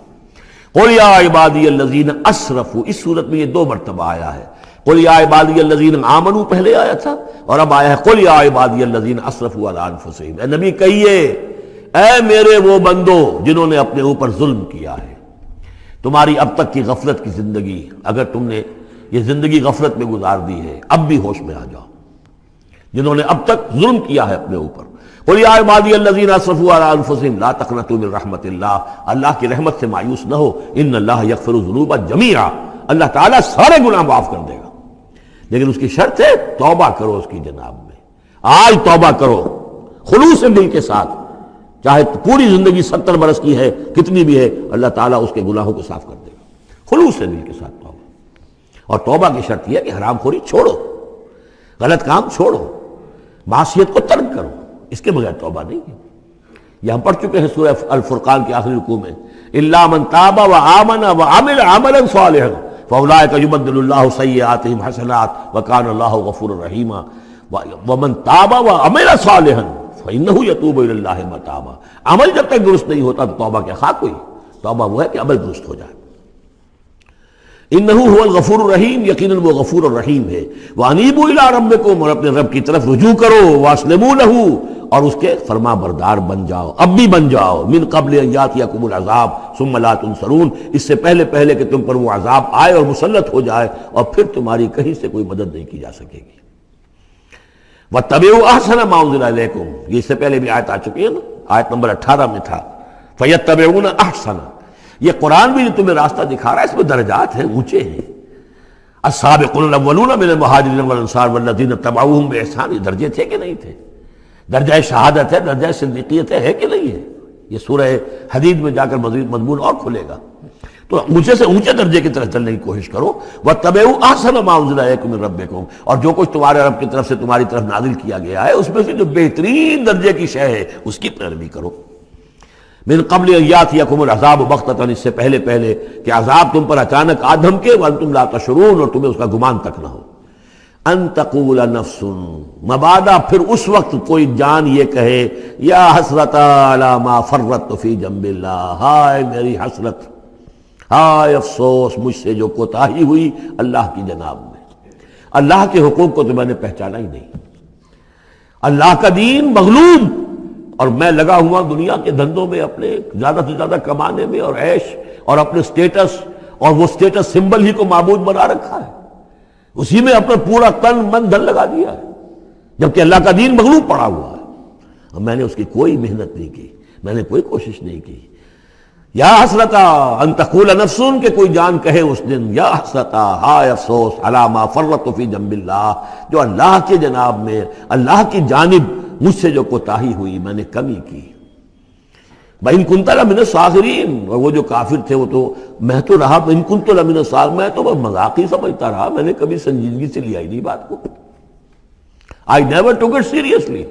A: قُلْ يَا عِبَادِيَ الَّذِينَ أَسْرَفُوا، اس صورت میں یہ 2 مرتبہ آیا ہے. قُلْ يَا عِبَادِيَ الَّذِينَ آمَنُوا پہلے آیا تھا، اور اب آیا ہے قُلْ يَا عِبَادِيَ الَّذِينَ أَسْرَفُوا عَلَىٰ أَنفُسِهِمْ. اے نبی کہیے، اے میرے وہ بندو جنہوں نے اپنے اوپر ظلم کیا ہے. تمہاری اب تک کی غفلت کی زندگی، اگر تم نے یہ زندگی غفلت میں گزار دی ہے، اب بھی ہوش میں آ جاؤ. جنہوں نے اب تک ظلم کیا ہے اپنے اوپر. قل یا عبادی الذین اسرفوا علی انفسہم لا تقنطوا من رحمت اللہ، اللہ کی رحمت سے مایوس نہ ہو. ان اللہ یغفر الذنوب جمیعا، اللہ تعالیٰ سارے گناہ معاف کر دے گا، لیکن اس کی شرط ہے توبہ کرو اس کی جناب میں. آج توبہ کرو خلوص دل کے ساتھ، چاہے پوری زندگی 70 برس کی ہے کتنی بھی ہے، اللہ تعالیٰ اس کے گناہوں کو صاف کر دے گا. خلوص دل کے ساتھ توبہ. اور توبہ کی شرط یہ ہے کہ حرام خوری چھوڑو، غلط کام چھوڑو، معصیت کو ترک کرو، اس کے بغیر توبہ نہیں ہے. یہ ہم پڑھ چکے ہیں سورہ الفرقان کے آخری رکوع میں، الا من تاب وآمن وعمل عملا صالحا فاولئک یبدل اللہ سیئاتہم حسنات وکان اللہ غفورا رحیما. ومن تاب وعمل صالحا فانہ یتوب الی اللہ متابا. عمل جب تک درست نہیں ہوتا تو توبہ کیا خاک ہوئی. توبہ وہ ہے کہ عمل درست ہو جائے. انہ هو الغفور الرحیم، یقیناً وہ غفور الرحیم ہے. وانیبوا الی ربکم، اور اپنے رب کی طرف رجوع کرو. واسلموا لہ، اور اس کے فرما بردار بن جاؤ، اب بھی بن جاؤ. من قبل ان یاتیکم العذاب ثم لا تنصرون، اس سے پہلے کہ تم پر وہ عذاب آئے اور مسلط ہو جائے اور پھر تمہاری کہیں سے کوئی مدد نہیں کی جا سکے گی. واتبعوا احسن ما انزل الیکم، یہ اس سے پہلے بھی آیت آ چکی ہے نا، آیت نمبر 18 میں تھا فیتبعون احسن. یہ قرآن بھی جو تمہیں راستہ دکھا رہا ہے اس میں درجات ہیں، اونچے ہیں. السابقون الاولون من المہاجرین والانصار والذین اتبعوہم باحسان، یہ درجے تھے کہ نہیں تھے؟ درجہ شہادت ہے، درجہ صدیقیت ہے کہ نہیں ہے؟ یہ سورہ حدید میں جا کر مزید مضمون اور کھلے گا. تو اونچے سے اونچے درجے کی طرف چلنے کی کوشش کرو. واتبعوا احسن ما انزل الیکم من ربکم، اور جو کچھ تمہارے رب کی طرف سے تمہاری طرف نازل کیا گیا ہے اس میں سے جو بہترین درجے کی شے ہے اس کی پیروی کرو. من قبل ان یاتیکم العذاب بغتۃ، اس سے پہلے کہ عذاب تم پر اچانک آ دھمکے، وانتم لا تشعرون، اور تمہیں اس کا گمان تک نہ ہو. ان تقول نفس، مبادا پھر اس وقت کوئی جان یہ کہے، یا حسرت علی ما فرطت فی جنب اللہ، ہائے میری حسرت، ہائے افسوس مجھ سے جو کوتاہی ہوئی اللہ کی جناب میں. اللہ کے حقوق کو تو میں نے پہچانا ہی نہیں. اللہ کا دین مغلوب، اور میں لگا ہوا دنیا کے دھندوں میں اپنے زیادہ سے زیادہ کمانے میں اور عیش اور اپنے سٹیٹس، اور وہ سٹیٹس سمبل ہی کو معبود بنا رکھا ہے، اسی میں اپنا پورا تن من دھن لگا دیا ہے، جبکہ اللہ کا دین مغلوب پڑا ہوا ہے. اور میں نے اس کی کوئی محنت نہیں کی، میں نے کوئی کوشش نہیں کی. یا حسرتا ان تقول نفس، کہ کوئی جان کہے اس دن، یا حسرتا، ہائے افسوس، علی ما فرطت فی جنب اللہ، جو اللہ کے جناب میں، اللہ کی جانب مجھ سے جو کوتاہی ہوئی، میں نے کمی کی۔ وَإِن كُنتَ لَمِنَ الصَّاغِرِينَ، اور وہ جو کافر تھے وہ تو، میں تو رہا وَإِن كُنتُ لَمِنَ الصَّاغِرِينَ، میں تو بس مذاق ہی سمجھتا رہا، میں نے کبھی سنجیدگی سے لیا ہی نہیں بات کو۔ I never took it seriously۔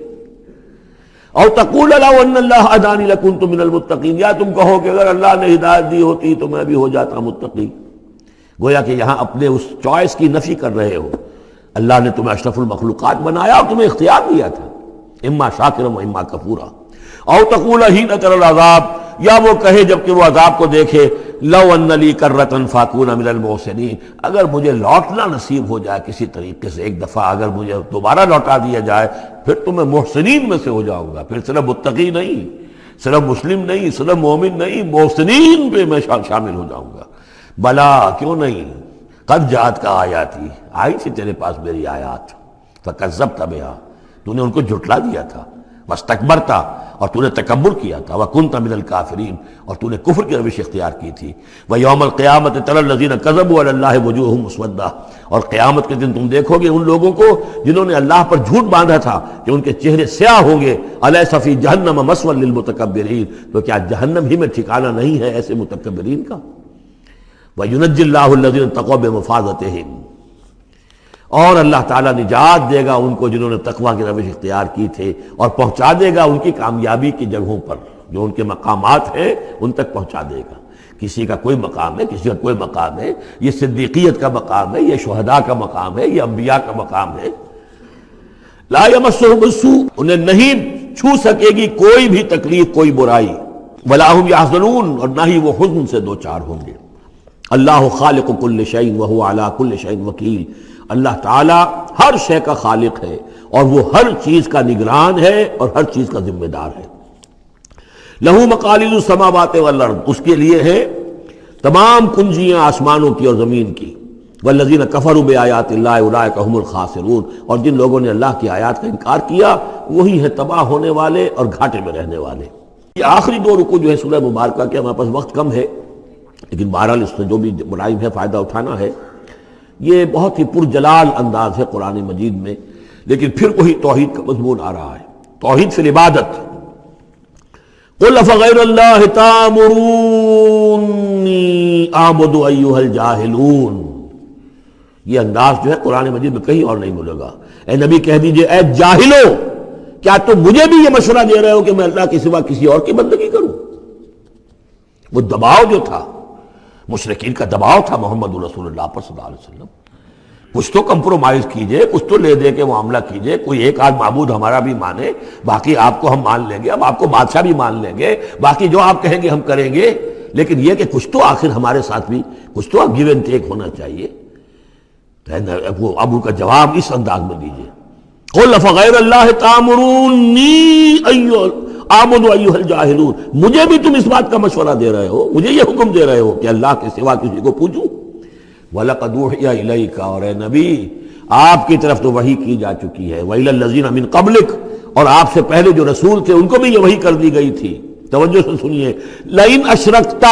A: اور تقول لو ان اللہ ہدانی لکنت من المتقین، یا تم کہو کہ اگر اللہ نے ہدایت دی ہوتی تو میں بھی ہو جاتا متقی۔ گویا کہ یہاں اپنے اس چوائس کی نفی کر رہے ہو۔ اللہ نے تمہیں اشرف المخلوقات بنایا اور تمہیں اختیار دیا تھا، اما شاکرا و اما کفورا۔ او تقول حین تری العذاب، یا وہ کہے جب کہ وہ عذاب کو دیکھے، لو ان لی کرۃ فاکون من المحسنین، اگر مجھے لوٹنا نصیب ہو جائے کسی طریقے سے، ایک دفعہ اگر مجھے دوبارہ لوٹا دیا جائے، پھر تو میں محسنین میں سے ہو جاؤں گا، پھر صرف متقی نہیں، صرف مسلم نہیں، صرف مومن نہیں، محسنین پہ میں شامل ہو جاؤں گا۔ بلا، کیوں نہیں، قد جاءت کا آیاتی، آئی تھی تیرے پاس میری آیات، فکذبت بہا، تو نے ان کو جھٹلا دیا تھا، واستکبرت، اور تو نے تکبر کیا تھا، وکنت من الکافرین، اور تو نے کفر کی روش اختیار کی تھی۔ ویوم القیامت تری الذین کذبوا علی اللہ وجوہہم مسودۃ، اور قیامت کے دن تم دیکھو گے ان لوگوں کو جنہوں نے اللہ پر جھوٹ باندھا تھا کہ ان کے چہرے سیاہ ہوں گے۔ الیس فی جہنم مثوی للمتکبرین، تو کیا جہنم ہی میں ٹھکانہ نہیں ہے ایسے متکبرین کا؟ وَيُنَجِّي اللَّهُ الَّذِينَ اتَّقَوْا بِمَفَازَتِهِمْ، اور اللہ تعالیٰ نجات دے گا ان کو جنہوں نے تقویٰ کی روش اختیار کی تھے، اور پہنچا دے گا ان کی کامیابی کی جگہوں پر، جو ان کے مقامات ہیں ان تک پہنچا دے گا۔ کسی کا کوئی مقام ہے، کسی کا کوئی مقام ہے، یہ صدیقیت کا مقام ہے، یہ شہداء کا مقام ہے، یہ انبیاء کا مقام ہے۔ لا یمسہم السوء، انہیں نہیں چھو سکے گی کوئی بھی تکلیف، کوئی برائی، ولا ہم یحزنون، اور نہ ہی وہ حزن سے دوچار ہوں گے۔ اللہ خالق کل شیء وہو علی کل شیء وکیل، اللہ تعالیٰ ہر شے کا خالق ہے اور وہ ہر چیز کا نگران ہے اور ہر چیز کا ذمہ دار ہے۔ لہو مقالید السماوات والارض، اس کے لیے ہے تمام کنجیاں آسمانوں کی اور زمین کی۔ والذین کفروا بآیات اللہ اولئک هم الخاسرون، اور جن لوگوں نے اللہ کی آیات کا انکار کیا وہی ہے تباہ ہونے والے اور گھاٹے میں رہنے والے۔ یہ آخری دو رکوع جو ہے سورہ مبارکہ کے، ہمارے پاس وقت کم ہے لیکن بہرحال اس سے جو بھی ملائم ہے فائدہ اٹھانا ہے۔ یہ بہت ہی پرجلال انداز ہے قرآن مجید میں، لیکن پھر وہی توحید کا مضمون آ رہا ہے، توحید فی العبادت۔ قل افغیر اللہ تأمرونی اعبد ایھا الجاہلون، یہ انداز جو ہے قرآن مجید میں کہیں اور نہیں ملے گا۔ اے نبی کہہ دیجئے، اے جاہلو، کیا تم مجھے بھی یہ مشورہ دے رہے ہو کہ میں اللہ کے سوا کسی اور کی بندگی کروں؟ وہ دباؤ جو تھا، مشرکین کا دباؤ تھا محمد رسول اللہ پر صلی اللہ علیہ وسلم، کچھ تو کمپرومائز کیجئے، کچھ تو لے دے کے معاملہ کیجئے، کوئی ایک آدھ معبود ہمارا بھی مانے، باقی آپ کو ہم مان لیں گے، اب آپ کو بادشاہ بھی مان لیں گے، باقی جو آپ کہیں گے ہم کریں گے، لیکن یہ کہ کچھ تو آخر ہمارے ساتھ بھی کچھ تو گیو اینڈ ٹیک ہونا چاہیے۔ اب ان کا جواب اس انداز میں دیجئے، قل افغیر اللہ تأمرونی اعبد ایھا الجاہلون، مجھے بھی تم اس بات کا مشورہ دے رہے ہو، مجھے یہ حکم دے رہے ہو کہ اللہ کے سوا کسی کو پوجوں؟ وَلَقَدْ أُوحِيَ إِلَيْكَ، اور اے نبی آپ کی طرف تو وحی کی جا چکی ہے، وَإِلَى الَّذِينَ مِن قَبْلِكَ، اور آپ سے پہلے جو رسول تھے ان کو بھی یہ وحی کر دی گئی تھی۔ توجہ سے سنیے، لَئِنْ أَشْرَكْتَ،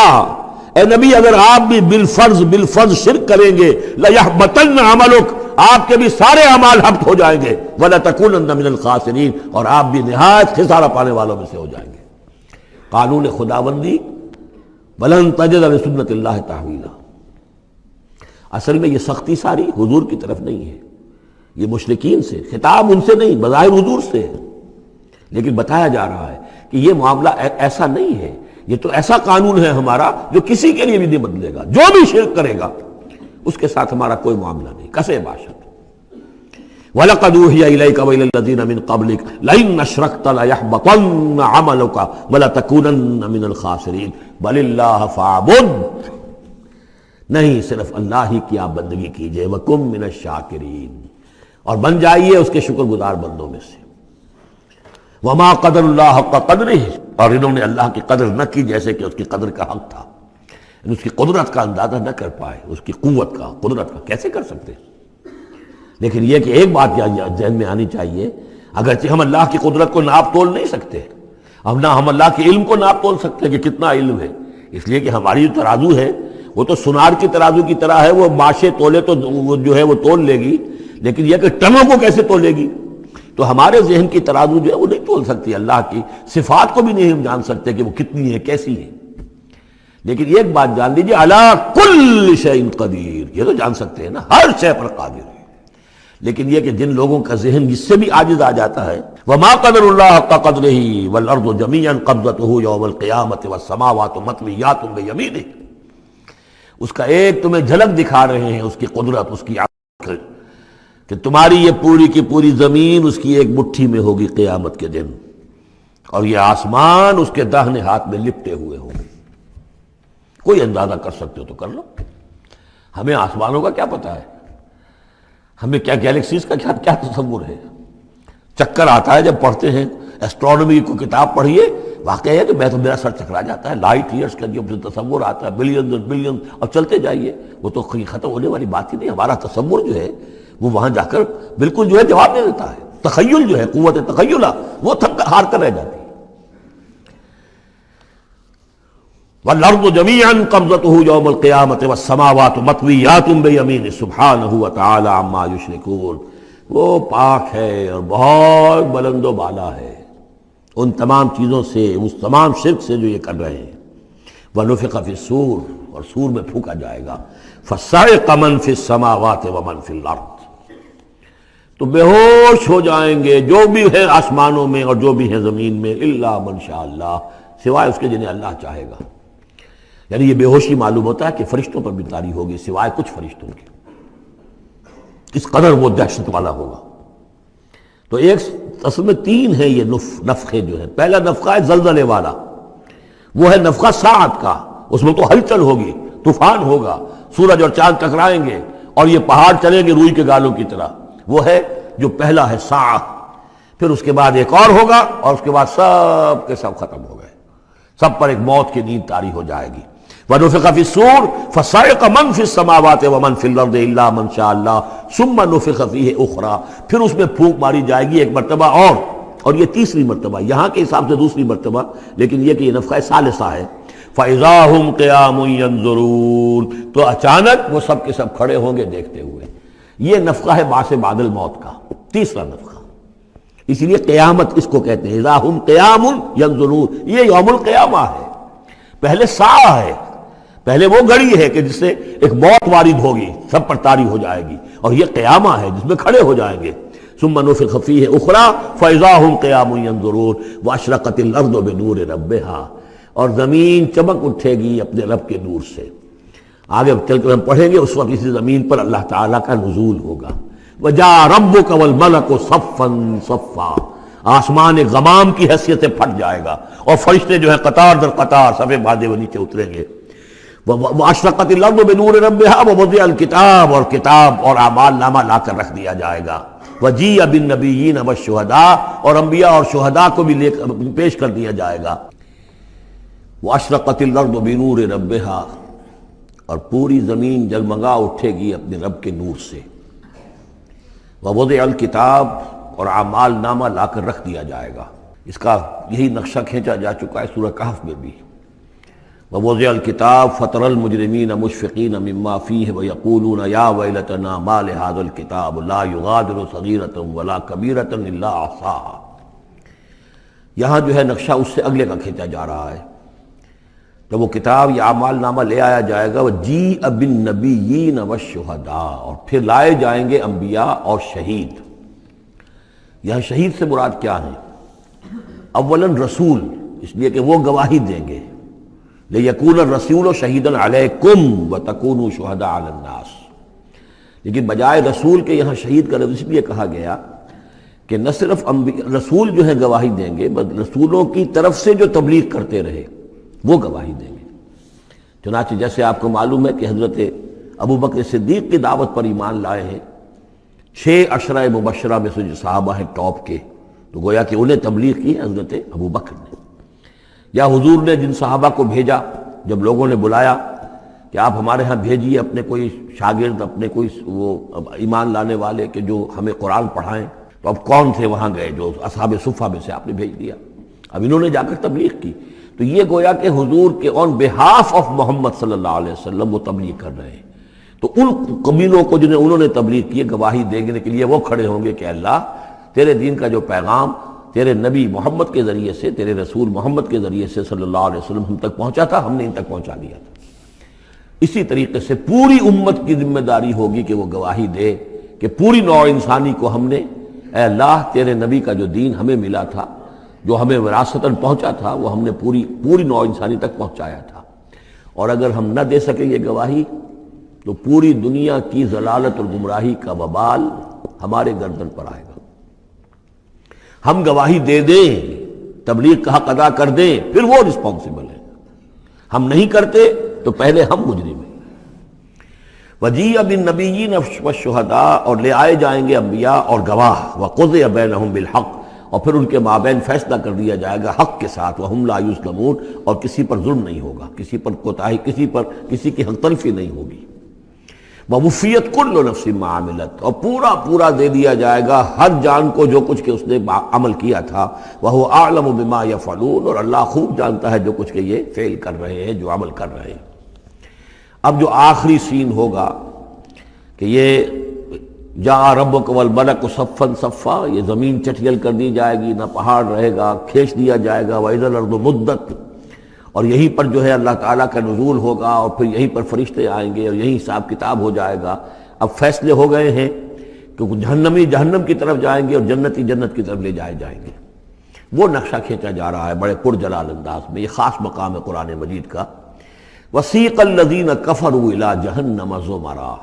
A: اے نبی اگر آپ بھی بالفرض شرک کریں گے، لَيَحْبَطَنَّ عَمَلُكَ، آپ کے بھی سارے اعمال حبط ہو جائیں گے، وَلَتَكُونَنَّ مِنَ الْخَاسِرِينَ، اور آپ بھی نہایت خسارہ پانے والوں میں سے ہو جائیں گے۔ قانون خداوندی، وَلَن تَجِدَ لِسُنَّتِ اللَّهِ تَحْوِيلًا، اصل میں یہ سختی ساری حضور کی طرف نہیں ہے، یہ مشرکین سے، خطاب ان سے نہیں، بظاہر حضور سے ہے، لیکن بتایا جا رہا ہے کہ یہ معاملہ ایسا نہیں ہے، یہ تو ایسا قانون ہے ہمارا جو کسی کے لیے بھی نہیں بدلے گا، جو بھی شرک کرے گا اس کے ساتھ ہمارا کوئی معاملہ نہیں، کسے باشد۔ وَلَقَدْ أُوحِيَ إِلَيْكَ وَإِلَى الَّذِينَ مِن قَبْلِكَ لَئِنْ أَشْرَكْتَ لَيَحْبَطَنَّ عَمَلُكَ وَلَتَكُونَنَّ مِنَ الْخَاسِرِينَ بَلِ اللَّهَ فَاعْبُدْ، نہیں صرف اللہ ہی کی آپ بندگی کیجئے، وَكُن مِنَ الشَّاكِرِينَ، اور بن جائیے اس کے شکر گزار بندوں میں سے۔ وَمَا قَدَرُ اللَّهَ حَقَّ قَدْرِهِ، اور انہوں نے اللہ کی قدر نہ کی جیسے کہ اس کی قدر کا حق تھا، اس کی قدرت کا اندازہ نہ کر پائے، اس کی قوت کا، قدرت کا کیسے کر سکتے؟ لیکن یہ کہ ایک بات ذہن میں آنی چاہیے، اگرچہ ہم اللہ کی قدرت کو ناپ تول نہیں سکتے، ہم اللہ کے علم کو ناپ تول سکتے کہ کتنا علم ہے، اس لیے کہ ہماری جو ترازو ہے وہ تو سونار کی ترازو کی طرح ہے، وہ ماشے تولے تو وہ جو ہے وہ تول لے گی، لیکن یہ کہ ٹنوں کو کیسے تولے گی؟ تو ہمارے ذہن کی ترازو جو ہے وہ نہیں تول سکتی، اللہ کی صفات کو بھی نہیں ہم جان سکتے کہ وہ کتنی ہے، کیسی ہے۔ لیکن ایک بات جان لیجیے، علی کل شیء قدیر، یہ تو جان سکتے ہیں نا، ہر شے پر قادر ہے۔ لیکن یہ کہ جن لوگوں کا ذہن اس سے بھی عاجز آ جاتا ہے، وما قدر اللہ حق قدرہ والارض جمیعا قبضتہ یوم القیامۃ والسماوات مطویات بیمینہ، اس کا ایک تمہیں جھلک دکھا رہے ہیں اس کی قدرت، اس کی عقل، کہ تمہاری یہ پوری کی پوری زمین اس کی ایک مٹھی میں ہوگی قیامت کے دن، اور یہ آسمان اس کے داہنے ہاتھ میں لپٹے ہوئے ہوں گے۔ کوئی اندازہ کر سکتے ہو تو کر لو، ہمیں آسمانوں کا کیا پتہ ہے، ہمیں کیا گیلیکسیز کا کیا تصور ہے۔ چکر آتا ہے جب پڑھتے ہیں ایسٹرونومی کو کتاب پڑھیے، واقعہ ہے کہ میں تو میرا سر چکرا جاتا ہے، لائٹ ایئرس کا جو تصور آتا ہے، بلینز اور بلینز، اور چلتے جائیے، وہ تو ختم ہونے والی بات ہی نہیں۔ ہمارا تصور جو ہے وہ وہاں جا کر بالکل جو ہے جواب نہیں دیتا ہے، تخیل جو ہے، قوت تخیلہ وہ تھک کر ہار کر رہ جاتی ہے۔ وَالْأَرْضُ جَمِيعًا قَبْضَتُهُ يَوْمَ الْقِيَامَةِ وَالسَّمَاوَاتُ مَطْوِيَّاتٌ بِيَمِينِهِ سُبْحَانَهُ وَتَعَالَى عَمَّا يُشْرِكُونَ، وہ پاک ہے اور بہت بلند و بالا ہے ان تمام چیزوں سے، اس تمام شرک سے جو یہ کر رہے ہیں۔ وَنُفِخَ فِي الصُّورِ، اور سور میں پھونکا جائے گا، فَصَعِقَ مَن فِي السَّمَاوَاتِ وَمَن فِي الْأَرْضِ، تو بے ہوش ہو جائیں گے جو بھی ہیں آسمانوں میں اور جو بھی ہیں زمین میں، الا من شاء اللہ، سوائے اس کے جنہیں اللہ چاہے گا۔ یعنی یہ بے ہوشی معلوم ہوتا ہے کہ فرشتوں پر بھی طاری ہوگی سوائے کچھ فرشتوں کے، اس قدر وہ دہشت والا ہوگا۔ تو ایک اصل میں تین ہے یہ نفخے جو ہے۔ پہلا نفخہ ہے زلزلے والا، وہ ہے نفخہ ساعت کا، اس میں تو ہلچل ہوگی، طوفان ہوگا، سورج اور چاند ٹکرائیں گے اور یہ پہاڑ چلیں گے روئی کے گالوں کی طرح، وہ ہے جو پہلا ہے ساعہ۔ پھر اس کے بعد ایک اور ہوگا اور اس کے بعد سب کے سب ختم ہو گئے، سب پر ایک موت کی نیند طاری ہو جائے گی۔ وَنُفِخَ فِي الصُّورِ فَصَعِقَ مَن فِي السَّمَاوَاتِ وَمَن فِي الْأَرْضِ إِلَّا مَن شَاءَ اللَّهُ ثُمَّ نُفِخَ فِيهِ أُخْرَىٰ، پھر اس میں پھونک ماری جائے گی ایک مرتبہ اور یہ تیسری مرتبہ، یہاں کے حساب سے دوسری مرتبہ، لیکن یہ کہ یہ نفخہ ثالثہ ہے۔ فَإِذَا هُمْ قِيَامٌ يَنظُرُونَ، تو اچانک وہ سب کے سب کھڑے ہوں گے دیکھتے ہوئے۔ یہ نفخہ ہے بعث بعد الموت کا، تیسرا نفخہ، اسی لیے قیامت اس کو کہتے ہیں، اذا ہم قیام ینظرون، یہ یوم القیامہ ہے۔ پہلے ساعہ ہے، پہلے وہ گھڑی ہے کہ جس سے ایک موت وارد ہوگی، سب پر طاری ہو جائے گی، اور یہ قیامہ ہے جس میں کھڑے ہو جائیں گے۔ ثم نفخ فیہ اخری فاذا ہم قیام ینظرون واشرقت الارض بنور ربہا، اور زمین چمک اٹھے گی اپنے رب کے نور سے۔ آگے چل کر ہم پڑھیں گے، اس وقت اسی زمین پر اللہ تعالیٰ کا نزول ہوگا۔ وَجَاءَ رَبُّكَ وَالْمَلَكُ صَفًّا صَفًّا، آسمان ایک غمام کی حیثیت سے پھٹ جائے گا اور فرشتے جو ہیں قطار در قطار صفے باندھے ہوئے نیچے اتریں گے۔ وَأَشْرَقَتِ الْأَرْضُ بِنُورِ رَبِّهَا وَوُضِعَ الْكِتَابُ، اور کتاب اور اعمال نامہ لا کر رکھ دیا جائے گا۔ وَجِيءَ بِالنَّبِيِّينَ وَالشُّهَدَاءِ، اور انبیاء اور شہداء کو بھی پیش کر دیا جائے گا۔ وَأَشْرَقَتِ الْأَرْضُ بِنُورِ رَبِّهَا، اور پوری زمین جگمگا اٹھے گی اپنے رب کے نور سے۔ وَوُضِعَ الْكِتَابُ، اور اعمال نامہ لا کر رکھ دیا جائے گا۔ اس کا یہی نقشہ کھینچا جا چکا ہے سورہ کہف میں بھی۔ وَوُضِعَ الْكِتَابُ فَتَرَى الْمُجْرِمِينَ مُشْفِقِينَ مِمَّا فِيهِ وَيَقُولُونَ يَا وَيْلَتَنَا مَا لِهَذَا الْكِتَابِ لَا يُغَادِرُ صَغِيرَةً وَلَا كَبِيرَةً إِلَّا أَحْصَاهَا، یہاں جو ہے نقشہ اس سے اگلے کا کھینچا جا رہا ہے۔ جب وہ کتاب یا اعمال نامہ لے آیا جائے گا، وَجِيءَ بِالنَّبِيِّينَ وَالشُّهَدَاءِ، اور پھر لائے جائیں گے انبیاء اور شہید۔ یہاں شہید سے مراد کیا ہے؟ اولاً رسول، اس لیے کہ وہ گواہی دیں گے، لِيَكُونَ الرَّسُولُ شَهِيدًا عَلَيْكُمْ وَتَكُونُوا شُهَدَاءَ عَلَى النَّاسِ، لیکن بجائے رسول کے یہاں شہید کا لفظ اس لیے کہا گیا کہ نہ صرف رسول جو ہے گواہی دیں گے، بلکہ رسولوں کی طرف سے جو تبلیغ کرتے رہے وہ گواہی دیں گے۔ چنانچہ جیسے آپ کو معلوم ہے کہ حضرت ابو بکر صدیق کی دعوت پر ایمان لائے ہیں 6 عشرہ مبشرہ میں سے جو صحابہ ہیں ٹاپ کے، تو گویا کہ انہیں تبلیغ کی ہے حضرت ابو بکر نے۔ یا حضور نے جن صحابہ کو بھیجا، جب لوگوں نے بلایا کہ آپ ہمارے ہاں بھیجیے اپنے کوئی شاگرد، اپنے کوئی وہ ایمان لانے والے کہ جو ہمیں قرآن پڑھائیں، تو اب کون تھے وہاں گئے؟ جو اصحاب صفہ میں سے آپ نے بھیج دیا۔ اب انہوں نے جا کر تبلیغ کی، تو یہ گویا کہ حضور کے آن بہاف آف محمد صلی اللہ علیہ وسلم وہ تبلیغ کر رہے ہیں۔ تو ان قبیلوں کو جنہیں انہوں نے تبلیغ کی، گواہی دینے کے لیے وہ کھڑے ہوں گے کہ اللہ تیرے دین کا جو پیغام تیرے نبی محمد کے ذریعے سے، تیرے رسول محمد کے ذریعے سے صلی اللہ علیہ وسلم ہم تک پہنچا تھا، ہم نے ان تک پہنچا دیا تھا۔ اسی طریقے سے پوری امت کی ذمہ داری ہوگی کہ وہ گواہی دے کہ پوری نوع انسانی کو ہم نے، اے اللہ تیرے نبی کا جو دین ہمیں ملا تھا، جو ہمیں وراثتاً پہنچا تھا، وہ ہم نے پوری نوع انسانی تک پہنچایا تھا، اور اگر ہم نہ دے سکیں یہ گواہی تو پوری دنیا کی ضلالت اور گمراہی کا وبال ہمارے گردن پر آئے گا۔ ہم گواہی دے دیں، تبلیغ کا حق ادا کر دیں، پھر وہ رسپانسبل ہے، ہم نہیں کرتے تو پہلے ہم مجرم ہیں۔ وجیء بالنبیین والشہداء، اور لے آئے جائیں گے انبیاء اور گواہ، وقضی بینہم بالحق، اور پھر ان کے مابین فیصلہ کر دیا جائے گا حق کے ساتھ، وہم لا یظلمون، اور کسی پر ظلم نہیں ہوگا، کسی پر کوتاہی، کسی کی حق تلفی نہیں ہوگی۔ ووفیت کل نفس ما عملت، اور پورا دے دیا جائے گا ہر جان کو جو کچھ کہ اس نے عمل کیا تھا، وہو اعلم بما یفعلون، اور اللہ خوب جانتا ہے جو کچھ کہ یہ فعل کر رہے ہیں، جو عمل کر رہے ہیں۔ اب جو آخری سین ہوگا کہ یہ جاء ربک والملک صفا صفا، یہ زمین چٹیل کر دی جائے گی، نہ پہاڑ رہے گا، کھینچ دیا جائے گا، وَإِذَا الْأَرْضُ مُدَّتْ، اور یہیں پر جو ہے اللہ تعالیٰ کا نزول ہوگا، اور پھر یہیں پر فرشتے آئیں گے، اور یہیں حساب کتاب ہو جائے گا۔ اب فیصلے ہو گئے ہیں کہ جہنمی جہنم کی طرف جائیں گے، اور جنتی جنت کی طرف لے جائے جائیں گے۔ وہ نقشہ کھینچا جا رہا ہے بڑے پرجلال انداز میں، یہ خاص مقام ہے قرآن مجید کا۔ وسیق الذین کفروا الی جہنم زمرا،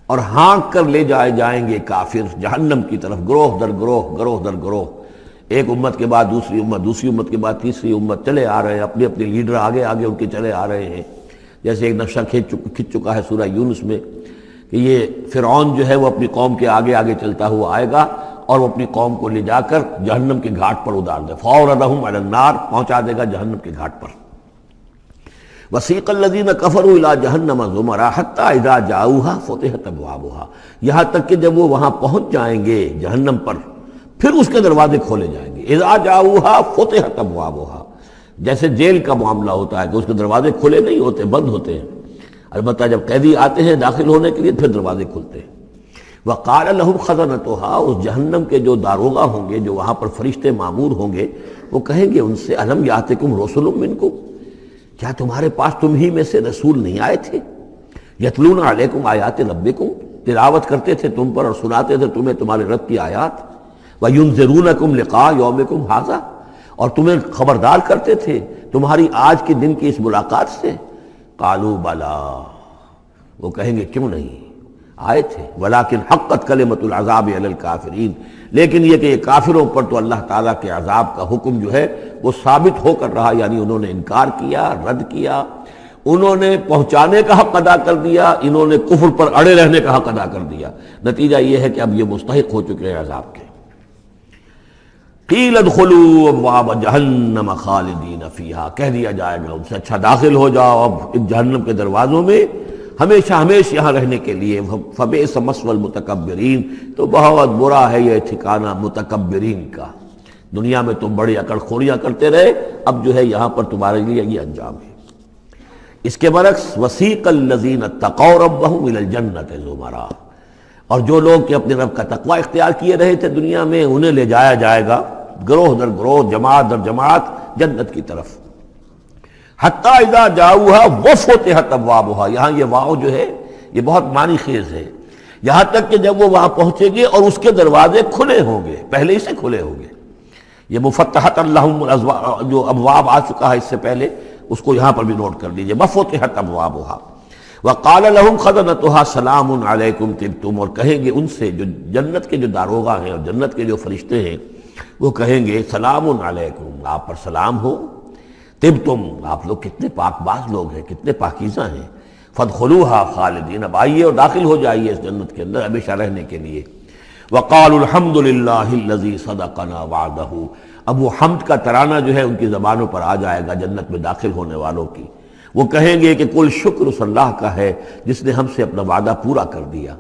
A: اور ہانک کر لے جائیں گے کافر جہنم کی طرف، گروہ در گروہ، ایک امت کے بعد دوسری امت، دوسری امت کے بعد تیسری امت، چلے آ رہے ہیں، اپنے لیڈر آگے ان کے چلے آ رہے ہیں۔ جیسے ایک نقشہ کھنچ چکا ہے سورہ یونس میں کہ یہ فرعون جو ہے وہ اپنی قوم کے آگے چلتا ہوا آئے گا، اور وہ اپنی قوم کو لے جا کر جہنم کے گھاٹ پر اتار دے، فَأَوْرَدَهُمْ عَلَى النَّارِ، پہنچا دے گا جہنم کے گھاٹ پر۔ وَسِيقَ الَّذِينَ كَفَرُوا إِلَىٰ جَهَنَّمَ زُمَرًا حَتَّىٰ إِذَا جَاءُوهَا فُتِحَتْ أَبْوَابُهَا، یہاں تک کہ جب وہ وہاں پہنچ جائیں گے جہنم پر، پھر اس کے دروازے کھولے جائیں گے۔ اذا جاؤها فتحت ابوابها، جیسے جیل کا معاملہ ہوتا ہے کہ اس کے دروازے کھلے نہیں ہوتے، بند ہوتے ہیں، البتہ جب قیدی آتے ہیں داخل ہونے کے لیے پھر دروازے کھلتے ہیں۔ وقال لهم خزنتها، اس جہنم کے جو داروغہ ہوں گے، جو وہاں پر فرشتے مامور ہوں گے، وہ کہیں گے ان سے الم یاتکم رسل منکم، کیا تمہارے پاس تم ہی میں سے رسول نہیں آئے تھے؟ یتلون علیکم آیات ربکم، تلاوت کرتے تھے تم پر اور سناتے تھے تمہیں تمہارے رب کی آیات، وَيُنذِرُونَكُمْ لِقَاءَ يَوْمِكُمْ هَٰذَا، اور تمہیں خبردار کرتے تھے تمہاری آج کے دن کی اس ملاقات سے۔ قالوا بلا، وہ کہیں گے کیوں نہیں، آئے تھے، ولیکن حقت کلمۃ العذاب علی الکافرین، لیکن یہ کہ یہ کافروں پر تو اللہ تعالیٰ کے عذاب کا حکم جو ہے وہ ثابت ہو کر رہا، یعنی انہوں نے انکار کیا، رد کیا، انہوں نے پہنچانے کا حق ادا کر دیا، انہوں نے کفر پر اڑے رہنے کا حق ادا کر دیا۔ نتیجہ یہ ہے کہ اب یہ مستحق ہو چکے ہیں عذاب کے۔ قیل ادخلوا ابواب جہنم خالدین فیہا، کہہ دیا جائے گا ان سے اچھا داخل ہو جاؤ اب جہنم کے دروازوں میں ہمیشہ یہاں رہنے کے لیے۔ فبئس مثوى المتکبرین، تو بہت برا ہے یہ ٹھکانہ متکبرین کا، دنیا میں تم بڑی عقل خوریاں کرتے رہے، اب جو ہے یہاں پر تمہارے لیے یہ انجام ہے۔ اس کے برعکس وسیق الذین اتقوا ربهم الى الجنۃ زمرا، اور جو لوگ کہ اپنے رب کا تقوی اختیار کیے رہے تھے دنیا میں، انہیں لے جایا جائے گا گروہ در گروہ، جماعت در جماعت جنت کی طرف۔ حتیٰ اذا جاؤها وفتحت ابوابها، یہاں یہ واو جو ہے یہ بہت معنی خیز ہے، یہاں تک کہ جب وہ وہاں پہنچے گے اور اس کے دروازے کھلے ہوں گے، پہلے ہی سے کھلے ہوں گے۔ یہ مفتحت اللہم جو ابواب آ چکا ہے اس سے پہلے، اس کو یہاں پر بھی نوٹ کر لیجئے، وفتحت ابوابها وقال لهم خزنتها سلام علیکم طبتم، اور کہیں گے ان سے جو جنت کے جو داروغہ ہیں اور جنت کے جو فرشتے ہیں، وہ کہیں گے سلام علیکم، آپ پر سلام ہو، طبتم، آپ لوگ کتنے پاک باز لوگ ہیں، کتنے پاکیزہ ہیں، فادخلوها خالدین، اب آئیے اور داخل ہو جائیے اس جنت کے اندر ہمیشہ رہنے کے لیے۔ وقالوا الحمد للہ الذی صدقنا وعدہ، اب وہ حمد کا ترانہ جو ہے ان کی زبانوں پر آ جائے گا جنت میں داخل ہونے والوں کی، وہ کہیں گے کہ کل شکر اس اللہ کا ہے جس نے ہم سے اپنا وعدہ پورا کر دیا۔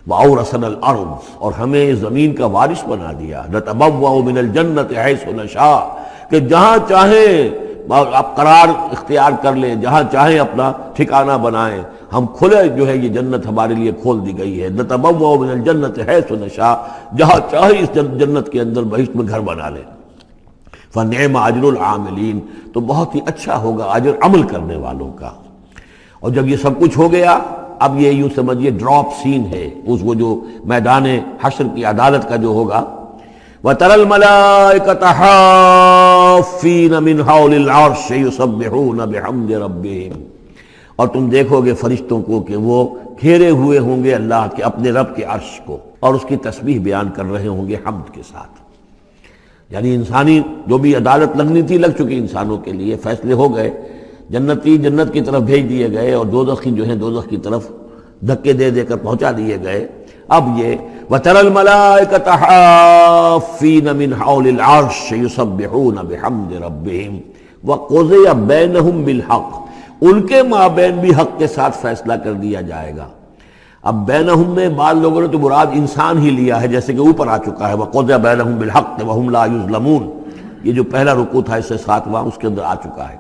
A: وَأَوْرَثَنَا الْأَرْضَ، اور ہمیں زمین کا وارث بنا دیا، نَتَبَوَّأُ مِنَ الْجَنَّةِ حَيْثُ نَشَاءُ، کہ جہاں چاہیں آپ قرار اختیار کر لیں، جہاں چاہیں اپنا ٹھکانہ بنائیں، ہم کھلے جو ہے یہ جنت ہمارے لیے کھول دی گئی ہے، نتبوأ من الجنت حیث نشاء، جہاں چاہے اس جنت کے اندر بہشت میں گھر بنا لیں۔ فنعم اجر العاملین، تو بہت ہی اچھا ہوگا اجر عمل کرنے والوں کا۔ اور جب یہ سب کچھ ہو گیا، اب یہ یوں سمجھیے ڈراپ سین ہے اس وہ جو میدان حشر کی عدالت کا جو ہوگا۔ وَتَرَى الْمَلَائِكَةَ حَافِّينَ مِنْ حَوْلِ الْعَرْشِ يُسَبِّحُونَ بِحَمْدِ رَبِّهِمْ، اور تم دیکھو گے فرشتوں کو کہ وہ گھیرے ہوئے ہوں گے اللہ کے اپنے رب کے عرش کو، اور اس کی تسبیح بیان کر رہے ہوں گے حمد کے ساتھ۔ یعنی انسانی جو بھی عدالت لگنی تھی لگ چکی، انسانوں کے لیے فیصلے ہو گئے، جنتی جنت کی طرف بھیج دیے گئے اور دوزخی جو ہیں دوزخ کی طرف دھکے دے دے کر پہنچا دیے گئے۔ اب یہ وَتَرَى الْمَلَائِكَةَ حَافِّينَ مِنْ حَوْلِ الْعَرْشِ يُسَبِّحُونَ بِحَمْدِ رَبِّهِمْ وَقُضِيَ بَيْنَهُمْ بِالْحَقِّ، ان کے مابین بھی حق کے ساتھ فیصلہ کر دیا جائے گا۔ اب بینہم میں بعض لوگوں نے تو مراد انسان ہی لیا ہے، جیسے کہ اوپر آ چکا ہے وَقُضِيَ بَيْنَهُمْ بِالْحَقِّ وَهُمْ لَا يُظْلَمُونَ، یہ جو پہلا رکوع تھا اس سے 7واں اس کے اندر آ چکا ہے۔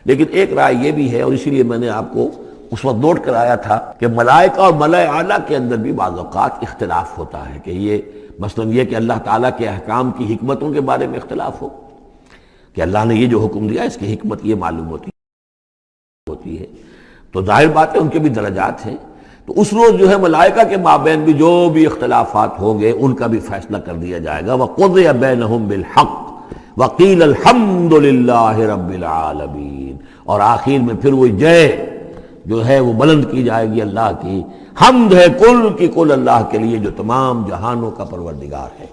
A: لیکن ایک رائے یہ بھی ہے، اور اسی لیے میں نے آپ کو اس وقت نوٹ کرایا تھا کہ ملائکہ اور ملائے اعلیٰ کے اندر بھی بعض اوقات اختلاف ہوتا ہے، کہ یہ مثلا یہ کہ اللہ تعالیٰ کے احکام کی حکمتوں کے بارے میں اختلاف ہو، کہ اللہ نے یہ جو حکم دیا اس کی حکمت یہ معلوم ہوتی ہے، تو ظاہر بات ہے ان کے بھی درجات ہیں۔ تو اس روز جو ہے ملائکہ کے مابین بھی جو بھی اختلافات ہوں گے ان کا بھی فیصلہ کر دیا جائے گا۔ وَقُضِيَ بَيْنَهُمْ بِالْحَقِّ وَقِيلَ الْحَمْدُ لِلَّهِ رَبِّ الْعَالَمِينَ، اور آخر میں پھر وہ جے جو ہے وہ بلند کی جائے گی اللہ کی، حمد ہے کل کی کل اللہ کے لیے جو تمام جہانوں کا پروردگار ہے۔